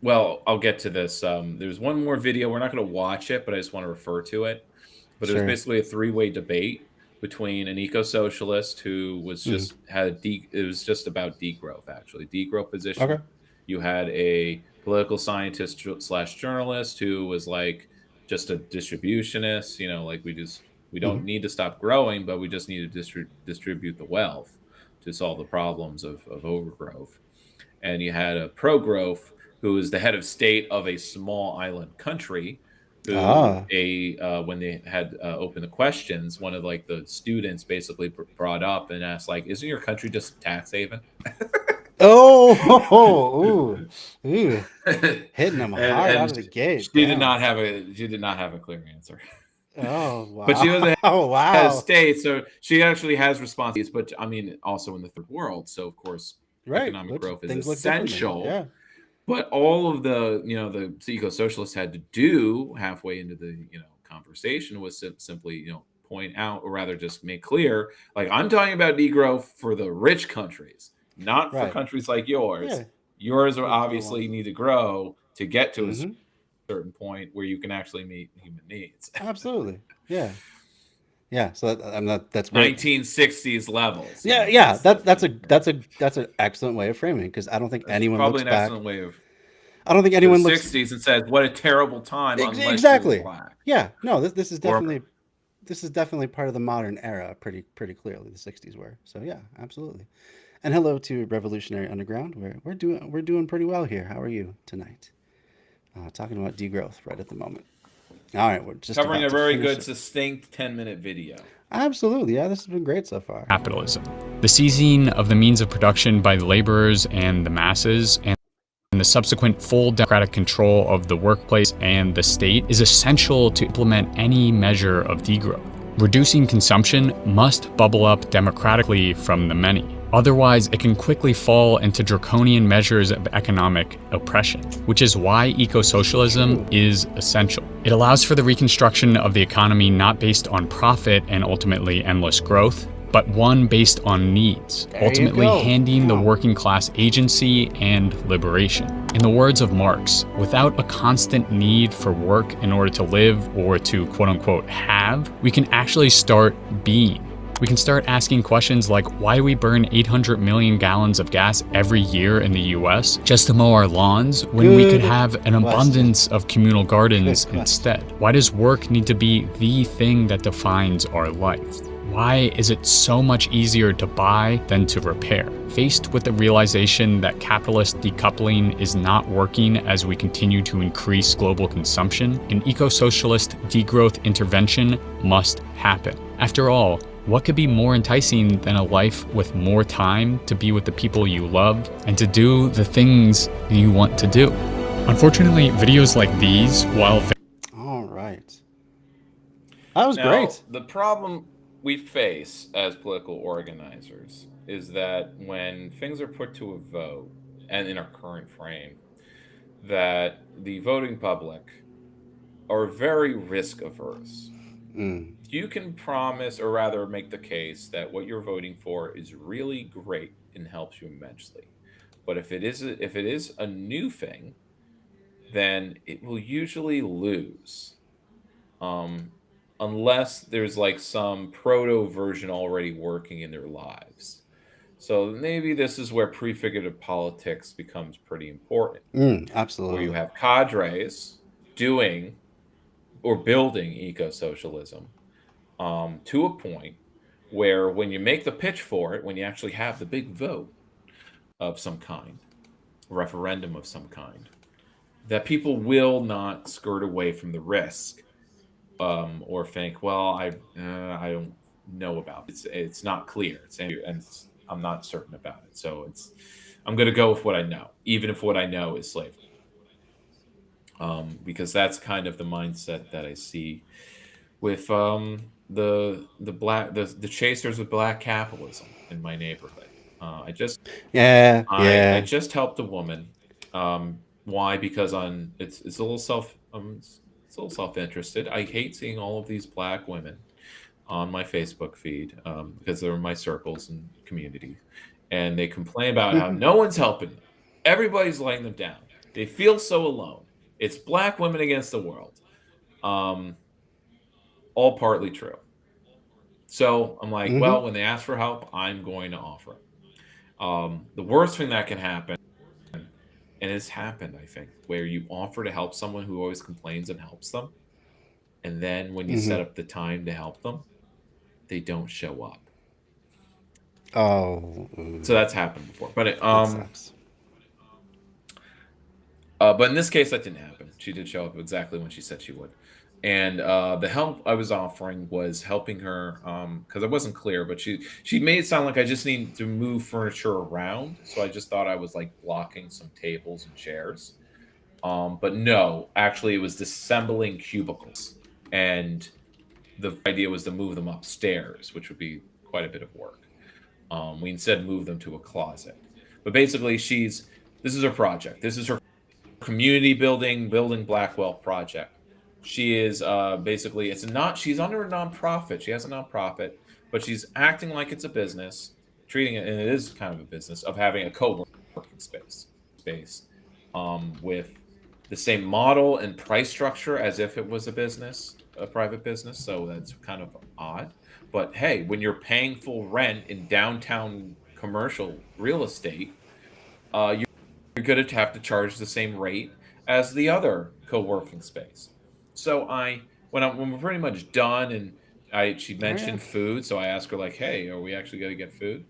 well, I'll get to this. There's one more video. We're not going to watch it, but I just want to refer to it. But it was basically a three-way debate between an eco-socialist who was just it was just about degrowth, actually. Degrowth position. Okay. You had a political scientist / journalist who was like just a distributionist, like we don't need to stop growing, but we just need to distribute the wealth. to solve the problems of overgrowth. And you had a pro-growth who was the head of state of a small island country, who when they had opened the questions, one of like the students basically brought up and asked, like, isn't your country just a tax haven? Ooh, hitting them hard out of the gate. She did not have a clear answer. Oh wow! But she was a wow. head of state, so she actually has responsibilities. But I mean, also in the third world, so of course, economic growth is essential. Yeah. But all of the the eco-socialists had to do halfway into the conversation was simply point out, or rather just make clear, like, I'm talking about degrowth for the rich countries, not for countries like yours. Yeah. Yours are obviously need to grow to get to a certain point where you can actually meet human needs. Absolutely. Yeah. Yeah. So that's great. 1960s levels. Yeah. That's an excellent way of framing it, because I don't think anyone probably looks an back. Excellent way of. I don't think anyone the looks 60s and says, "What a terrible time." Exactly. You were black. Yeah. No. This is definitely part of the modern era. Pretty clearly, the 60s were. So yeah, absolutely. And hello to Revolutionary Underground. We're doing pretty well here. How are you tonight? Talking about degrowth right at the moment. All right, we're just covering a very good, succinct 10-minute video. Absolutely, yeah, this has been great so far. Capitalism, the seizing of the means of production by the laborers and the masses, and the subsequent full democratic control of the workplace and the state is essential to implement any measure of degrowth. Reducing consumption must bubble up democratically from the many. Otherwise, it can quickly fall into draconian measures of economic oppression, which is why eco-socialism is essential. It allows for the reconstruction of the economy not based on profit and ultimately endless growth, but one based on needs, ultimately handing the working class agency and liberation. In the words of Marx, without a constant need for work in order to live or to quote-unquote have, we can actually start being. We can start asking questions like, why do we burn 800 million gallons of gas every year in the US just to mow our lawns when we could have an abundance of communal gardens instead? Why does work need to be the thing that defines our life? Why is it so much easier to buy than to repair? Faced with the realization that capitalist decoupling is not working as we continue to increase global consumption, an eco-socialist degrowth intervention must happen. After all, what could be more enticing than a life with more time to be with the people you love and to do the things you want to do? Unfortunately, videos like these, while... All right. That was great. The problem we face as political organizers is that when things are put to a vote, and in our current frame, that the voting public are very risk averse. You can promise, or rather make the case, that what you're voting for is really great and helps you immensely. But if it is a new thing, then it will usually lose. Unless there's like some proto version already working in their lives. So maybe this is where prefigurative politics becomes pretty important. Absolutely. Where you have cadres doing or building eco-socialism to a point where when you make the pitch for it, when you actually have the big vote of some kind, referendum of some kind, that people will not skirt away from the risk or think, well, I don't know about it. It's not clear, and I'm not certain about it. So I'm going to go with what I know, even if what I know is slavery. Because that's kind of the mindset that I see with the chasers of black capitalism in my neighborhood. I just helped a woman. Why? Because it's a little self-interested. I hate seeing all of these black women on my Facebook feed because they're in my circles and community, and they complain about how no one's helping them. Everybody's letting them down. They feel so alone. It's black women against the world. All partly true. So I'm like, well, when they ask for help, I'm going to offer it. The worst thing that can happen, and it's happened, I think, where you offer to help someone who always complains and helps them, and then when you set up the time to help them, they don't show up. Oh. So that's happened before. But that sucks. But in this case, that didn't happen. She did show up exactly when she said she would. And the help I was offering was helping her because I wasn't clear, but she made it sound like I just need to move furniture around. So I just thought I was like blocking some tables and chairs. But no, actually, it was disassembling cubicles. And the idea was to move them upstairs, which would be quite a bit of work. We instead moved them to a closet. But basically, this is her project. This is her community building Blackwell project. She is basically, she's under a nonprofit. She has a nonprofit, but she's acting like it's a business, treating it, and it is kind of a business, of having a co-working space with the same model and price structure as if it was a private business. So that's kind of odd. But hey, when you're paying full rent in downtown commercial real estate, you're going to have to charge the same rate as the other co-working space. So when we're pretty much done, and she mentioned food, so I asked her like, "Hey, are we actually going to get food?"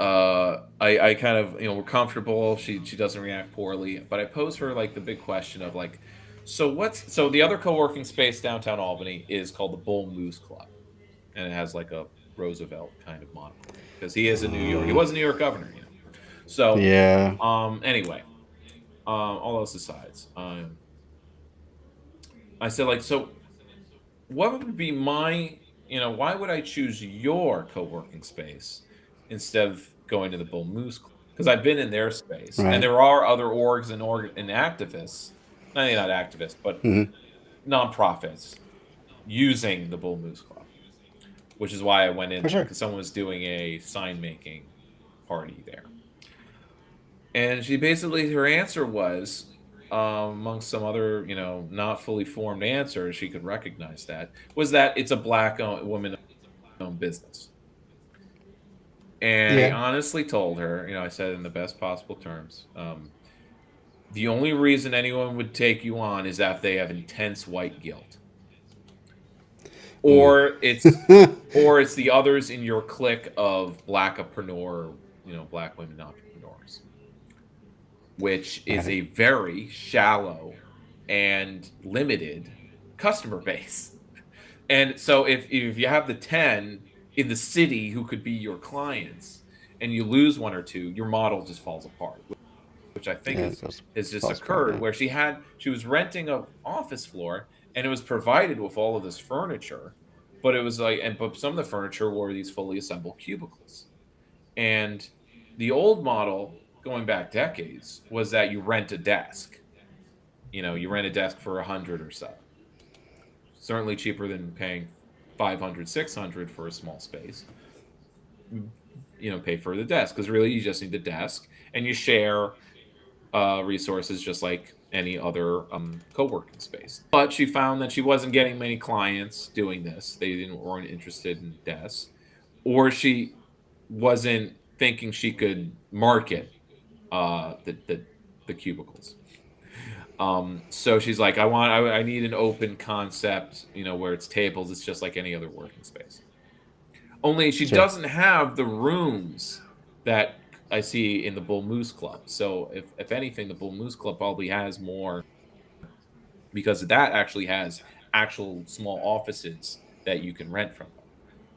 I kind of, we're comfortable. She doesn't react poorly, but I pose her like the big question of like, so the other co-working space downtown Albany is called the Bull Moose Club, and it has like a Roosevelt kind of model because he is in New York. He was a New York governor, So yeah. Anyway, all those asides, I said like, so what would be my, why would I choose your co-working space instead of going to the Bull Moose Club? Because I've been in their space, and there are other orgs and activists, not activists, but nonprofits using the Bull Moose Club, which is why I went in there because someone was doing a sign making party there. And she basically, her answer was, amongst some other, not fully formed answers, she could recognize was that it's a Black woman-owned business. And I honestly told her, I said in the best possible terms, the only reason anyone would take you on is if they have intense white guilt. Or it's the others in your clique of Blackpreneur, Black women entrepreneurs, which is a very shallow and limited customer base. And so if you have the 10 in the city who could be your clients and you lose one or two, your model just falls apart, which I think has just occurred where she was renting an office floor and it was provided with all of this furniture, but it was but some of the furniture were these fully assembled cubicles. And the old model going back decades was that you rent a desk. You rent a desk for $100 or so. Certainly cheaper than paying $500, $600 for a small space. Pay for the desk because really you just need the desk and you share resources just like any other co-working space. But she found that she wasn't getting many clients doing this. They weren't interested in desks, or she wasn't thinking she could market the cubicles. So she's like, I need an open concept, where it's tables. It's just like any other working space. Only she doesn't have the rooms that I see in the Bull Moose Club. So if anything, the Bull Moose Club probably has more because that actually has actual small offices that you can rent from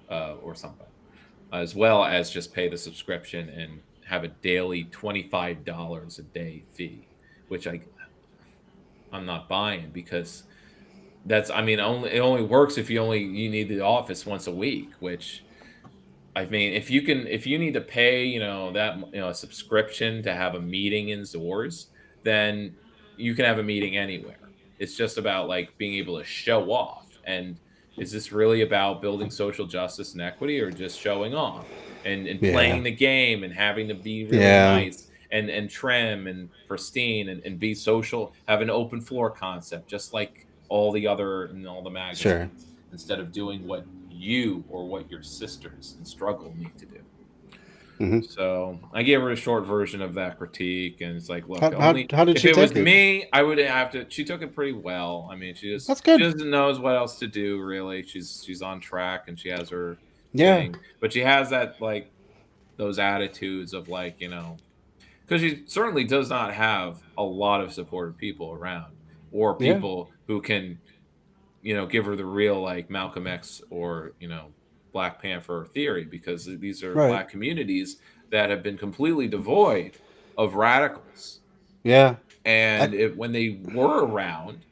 them, or something, as well as just pay the subscription and have a daily $25 a day fee, which I'm not buying because it only works if you need the office once a week, which if you need to pay, a subscription to have a meeting indoors, then you can have a meeting anywhere. It's just about being able to show off. And is this really about building social justice and equity, or just showing off and playing the game and having to be really nice and trim and pristine and be social, have an open floor concept, just like all the magazines, instead of doing what you or what your sisters in struggle need to do. So I gave her a short version of that critique, and it's like, look, How did if she it was take it? me, I would have to. She took it pretty well. I mean, That's good. she doesn't knows what else to do really. She's on track, and she has her Yeah. thing, but she has that like those attitudes of like, you know, because she certainly does not have a lot of supportive people around, or people who can, you know, give her the real like Malcolm X or, you know, Black Panther theory, because these are Black communities that have been completely devoid of radicals. Yeah. And when they were around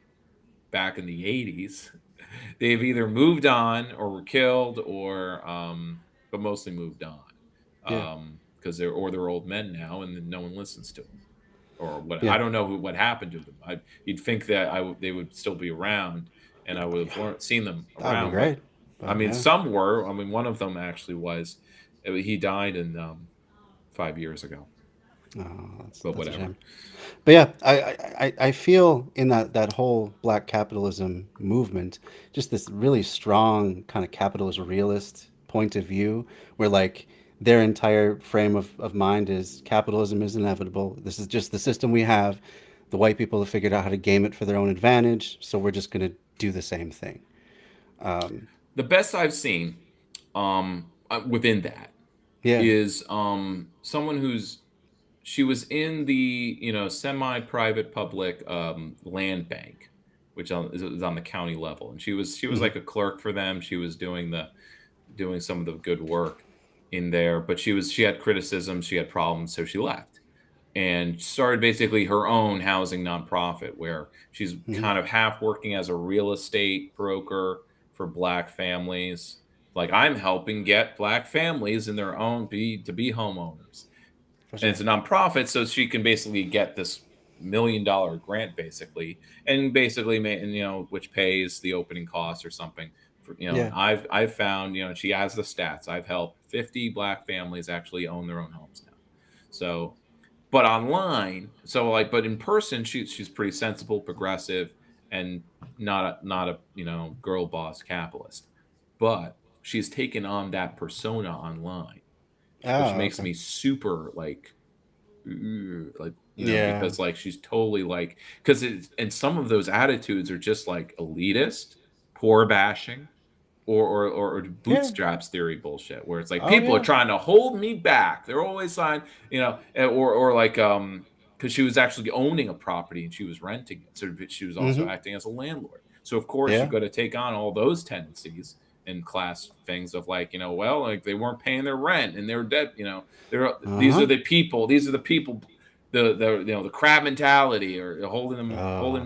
back in the 80s, they've either moved on or were killed, or but mostly moved on. Because they're old men now, and then no one listens to them. Or what? I don't know what happened to them. You'd think that they would still be around, and I would have seen them around. That'd be great. But, I mean, some were. I mean, one of them actually was. He died in 5 years ago. Oh, but whatever. A shame. But yeah, I feel in that whole Black capitalism movement, just this really strong kind of capitalist realist point of view, where like their entire frame of mind is capitalism is inevitable. This is just the system we have. The white people have figured out how to game it for their own advantage, so we're just going to do the same thing. The best I've seen within that is someone she was in the, you know, semi-private public land bank, which is on the county level, and she was like a clerk for them. She was doing some of the good work in there, but she had criticism, she had problems, so she left and started basically her own housing nonprofit, where she's kind of half working as a real estate broker for Black families. Like, I'm helping get Black families in their own to be homeowners. And it's a nonprofit, so she can basically get this $1 million grant, basically, and you know, which pays the opening costs or something. You know, I've found, you know, she has the stats. I've helped 50 Black families actually own their own homes now. So, but online, but in person, she's pretty sensible, progressive, and not a you know, girl boss capitalist. But she's taken on that persona online, which makes me super like you know, because like she's totally like, and some of those attitudes are just like elitist, poor bashing, or bootstraps theory bullshit, where it's like people are trying to hold me back. They're always saying, you know, or like because she was actually owning a property and she was renting it, so she was also acting as a landlord. So of course you've got to take on all those tendencies and class things of like, you know, well, like they weren't paying their rent and they're dead, you know, these are the people, the you know, the crab mentality, or holding me,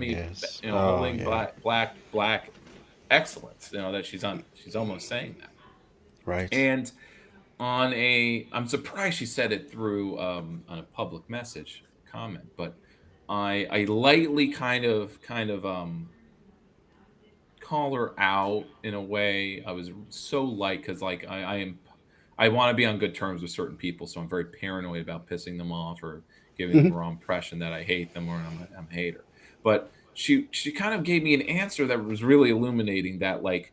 you know, holding black excellence, you know, that she's almost saying that. Right. And I'm surprised she said it through on a public message comment, but I lightly kind of call her out in a way. I was so light because like I want to be on good terms with certain people, so I'm very paranoid about pissing them off or giving them the wrong impression that I hate them or I'm a hater. But she kind of gave me an answer that was really illuminating, that like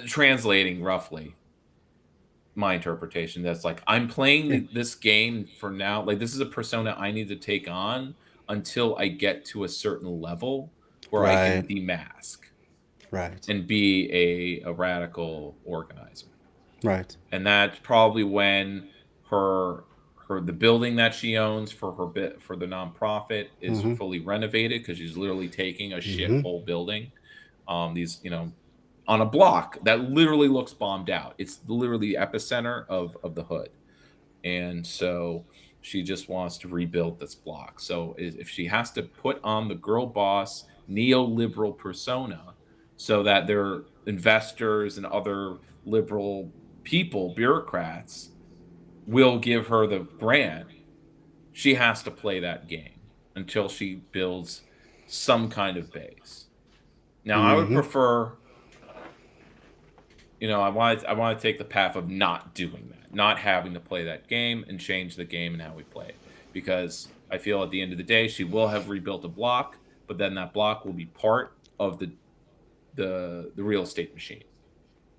translating roughly my interpretation. That's like, I'm playing this game for now. Like, this is a persona I need to take on until I get to a certain level where I can demask and be a radical organizer. Right. And that's probably when the building that she owns for the nonprofit is fully renovated, because she's literally taking a shithole building, these, you know, on a block that literally looks bombed out. It's literally the epicenter of the hood, and so she just wants to rebuild this block. So if she has to put on the girl boss neoliberal persona so that their investors and other liberal people, bureaucrats, will give her the grant, she has to play that game until she builds some kind of base. Now, I would prefer, you know, I want to take the path of not doing that, not having to play that game and change the game and how we play it, because I feel at the end of the day she will have rebuilt a block, but then that block will be part of the real estate machine.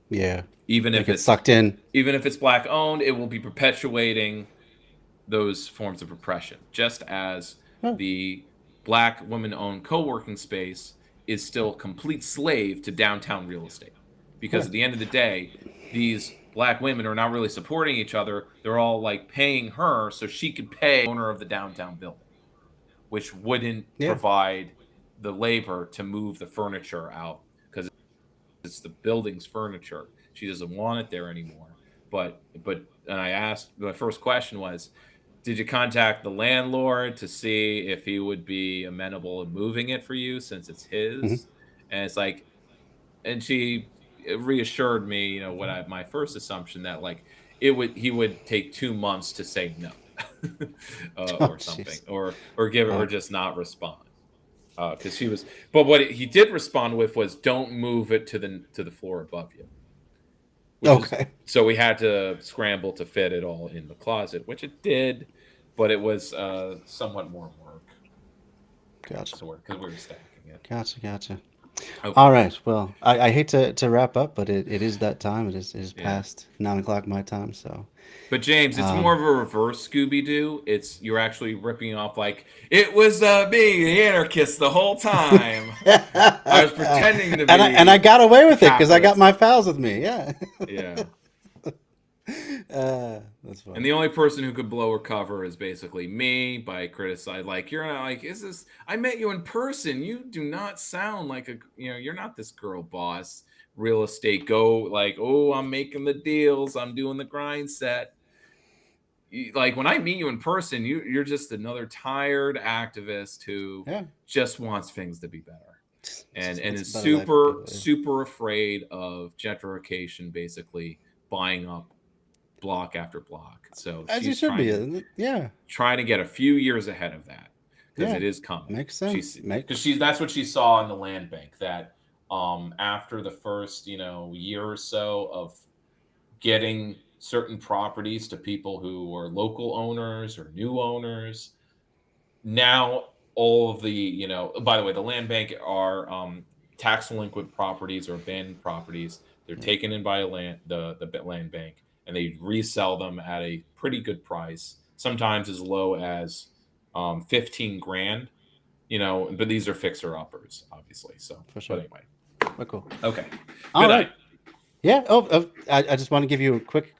Yeah. Even They if get it's sucked in. Even if it's black owned, it will be perpetuating those forms of repression. Just as the black woman owned co-working space is still a complete slave to downtown real estate. Because at the end of the day, these black women are not really supporting each other. They're all like paying her so she could pay the owner of the downtown building, which wouldn't provide the labor to move the furniture out because it's the building's furniture. She doesn't want it there anymore. But and I asked, my first question was, did you contact the landlord to see if he would be amenable in moving it for you since it's his? And it's like, and she reassured me, you know, my first assumption that like he would take 2 months to say no, or something, or give it, or just not respond, because she was. But what he did respond with was, "Don't move it to the floor above you." So we had to scramble to fit it all in the closet, which it did, but it was somewhat more work. Gotcha. Because we were stacking it. Gotcha. Okay. All right. Well, I hate to wrap up, but it is that time. It is past 9 o'clock my time. So. But James, it's more of a reverse Scooby-Doo. You're actually ripping off like, it was being the anarchist the whole time. I was pretending to be. And I got away with it because I got my pals with me. Yeah. Yeah. That's funny. And the only person who could blow her cover is basically me by criticizing, like, you're not like, I met you in person. You do not sound like you're not this girl boss real estate like, oh, I'm making the deals. I'm doing the grind set. Like when I meet you in person, you're just another tired activist who just wants things to be better, and is super afraid of gentrification, basically buying up block after block. So as you should be, trying to get a few years ahead of that because it is coming. Makes sense. Because that's what she saw in the land bank, that after the first year or so of getting certain properties to people who are local owners or new owners. Now, all of the, by the way, the land bank are tax delinquent properties or abandoned properties. They're taken in by the land bank, and they resell them at a pretty good price, sometimes as low as 15 grand, but these are fixer uppers, obviously. So, for sure. But anyway. Oh, cool. Okay. All Good right. night. Yeah. I just want to give you a quick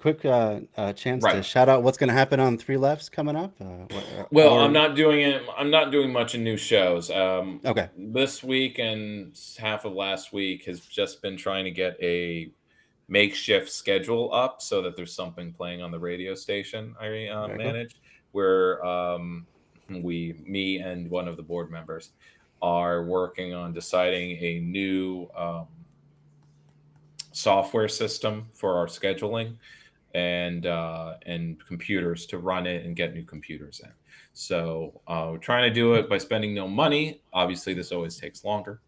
chance to shout out what's going to happen on Three Lefts coming up. I'm not doing it. I'm not doing much in new shows. Okay. This week and half of last week has just been trying to get a makeshift schedule up so that there's something playing on the radio station I manage, where me and one of the board members are working on deciding a new software system for our scheduling and computers to run it and get new computers in. So we're trying to do it by spending no money. Obviously, this always takes longer.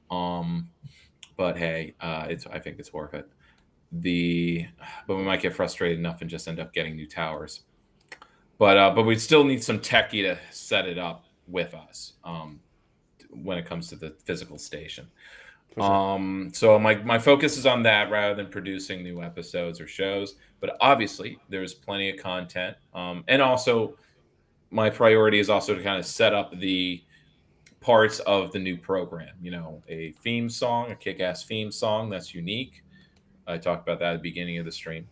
But hey, I think it's worth it. But we might get frustrated enough and just end up getting new towers. But we still need some techie to set it up with us when it comes to the physical station. Sure. So my focus is on that rather than producing new episodes or shows. But obviously, there's plenty of content. And also, my priority is also to kind of set up the parts of the new program. A theme song, a kick-ass theme song that's unique. I talked about that at the beginning of the stream.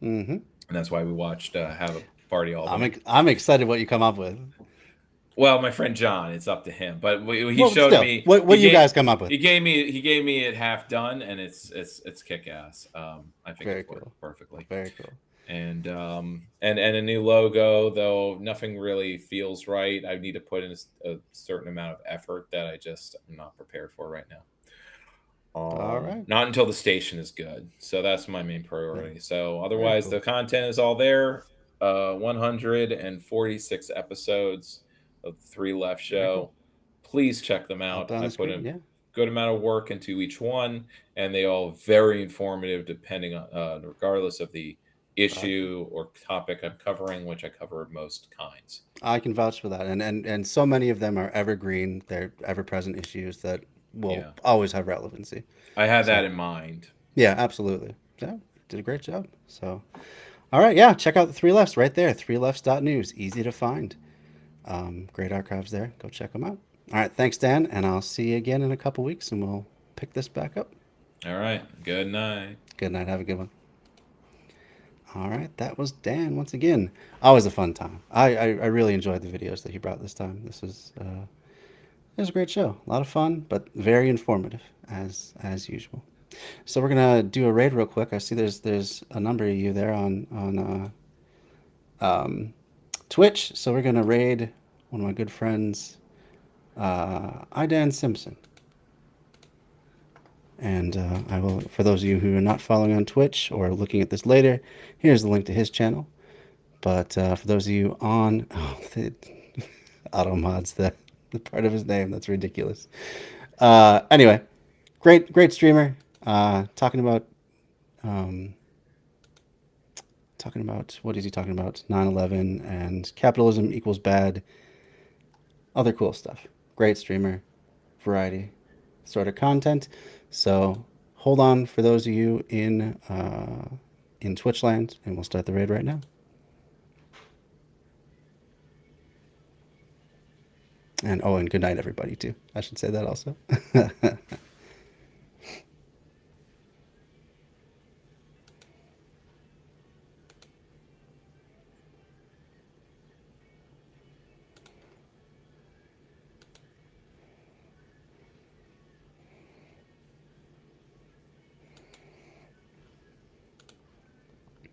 Mm-hmm. And that's why we watched Have a Party All Day. I'm excited what you come up with. Well, my friend John, it's up to him. But he showed me what you guys come up with. He gave me it half done, and it's kick ass. I think it worked perfectly. Very cool. And a new logo, though nothing really feels right. I need to put in a certain amount of effort that I just am not prepared for right now. All right. Not until the station is good. So that's my main priority. Yeah. So otherwise, the content is all there. 146 episodes of the Three Left Show. Cool. Please check them out. I put a good amount of work into each one, and they all very informative, depending on regardless of the issue or topic I'm covering, which I cover most kinds. I can vouch for that, and so many of them are evergreen. They're ever-present issues that will always have relevancy. I had that in mind. Yeah, absolutely. Yeah, did a great job. So, all right, yeah, check out the Three Lefts right there. ThreeLefts.news, easy to find. Great archives there. Go check them out. All right, thanks, Dan, and I'll see you again in a couple weeks, and we'll pick this back up. All right. Good night. Good night. Have a good one. All right, that was Dan once again. Always a fun time. I really enjoyed the videos that he brought this time. This was it was a great show. A lot of fun, but very informative as usual. So we're gonna do a raid real quick. I see there's a number of you there on Twitch. So we're gonna raid one of my good friends, Idan Simpson. And I will, for those of you who are not following on Twitch or looking at this later, here's the link to his channel. But for those of you on, auto mods the part of his name, that's ridiculous. Anyway, great streamer. Talking about what is he talking about? 9/11 and capitalism equals bad. Other cool stuff. Great streamer, variety sort of content. So hold on for those of you in Twitch land, and we'll start the raid right now. And good night, everybody, too. I should say that also.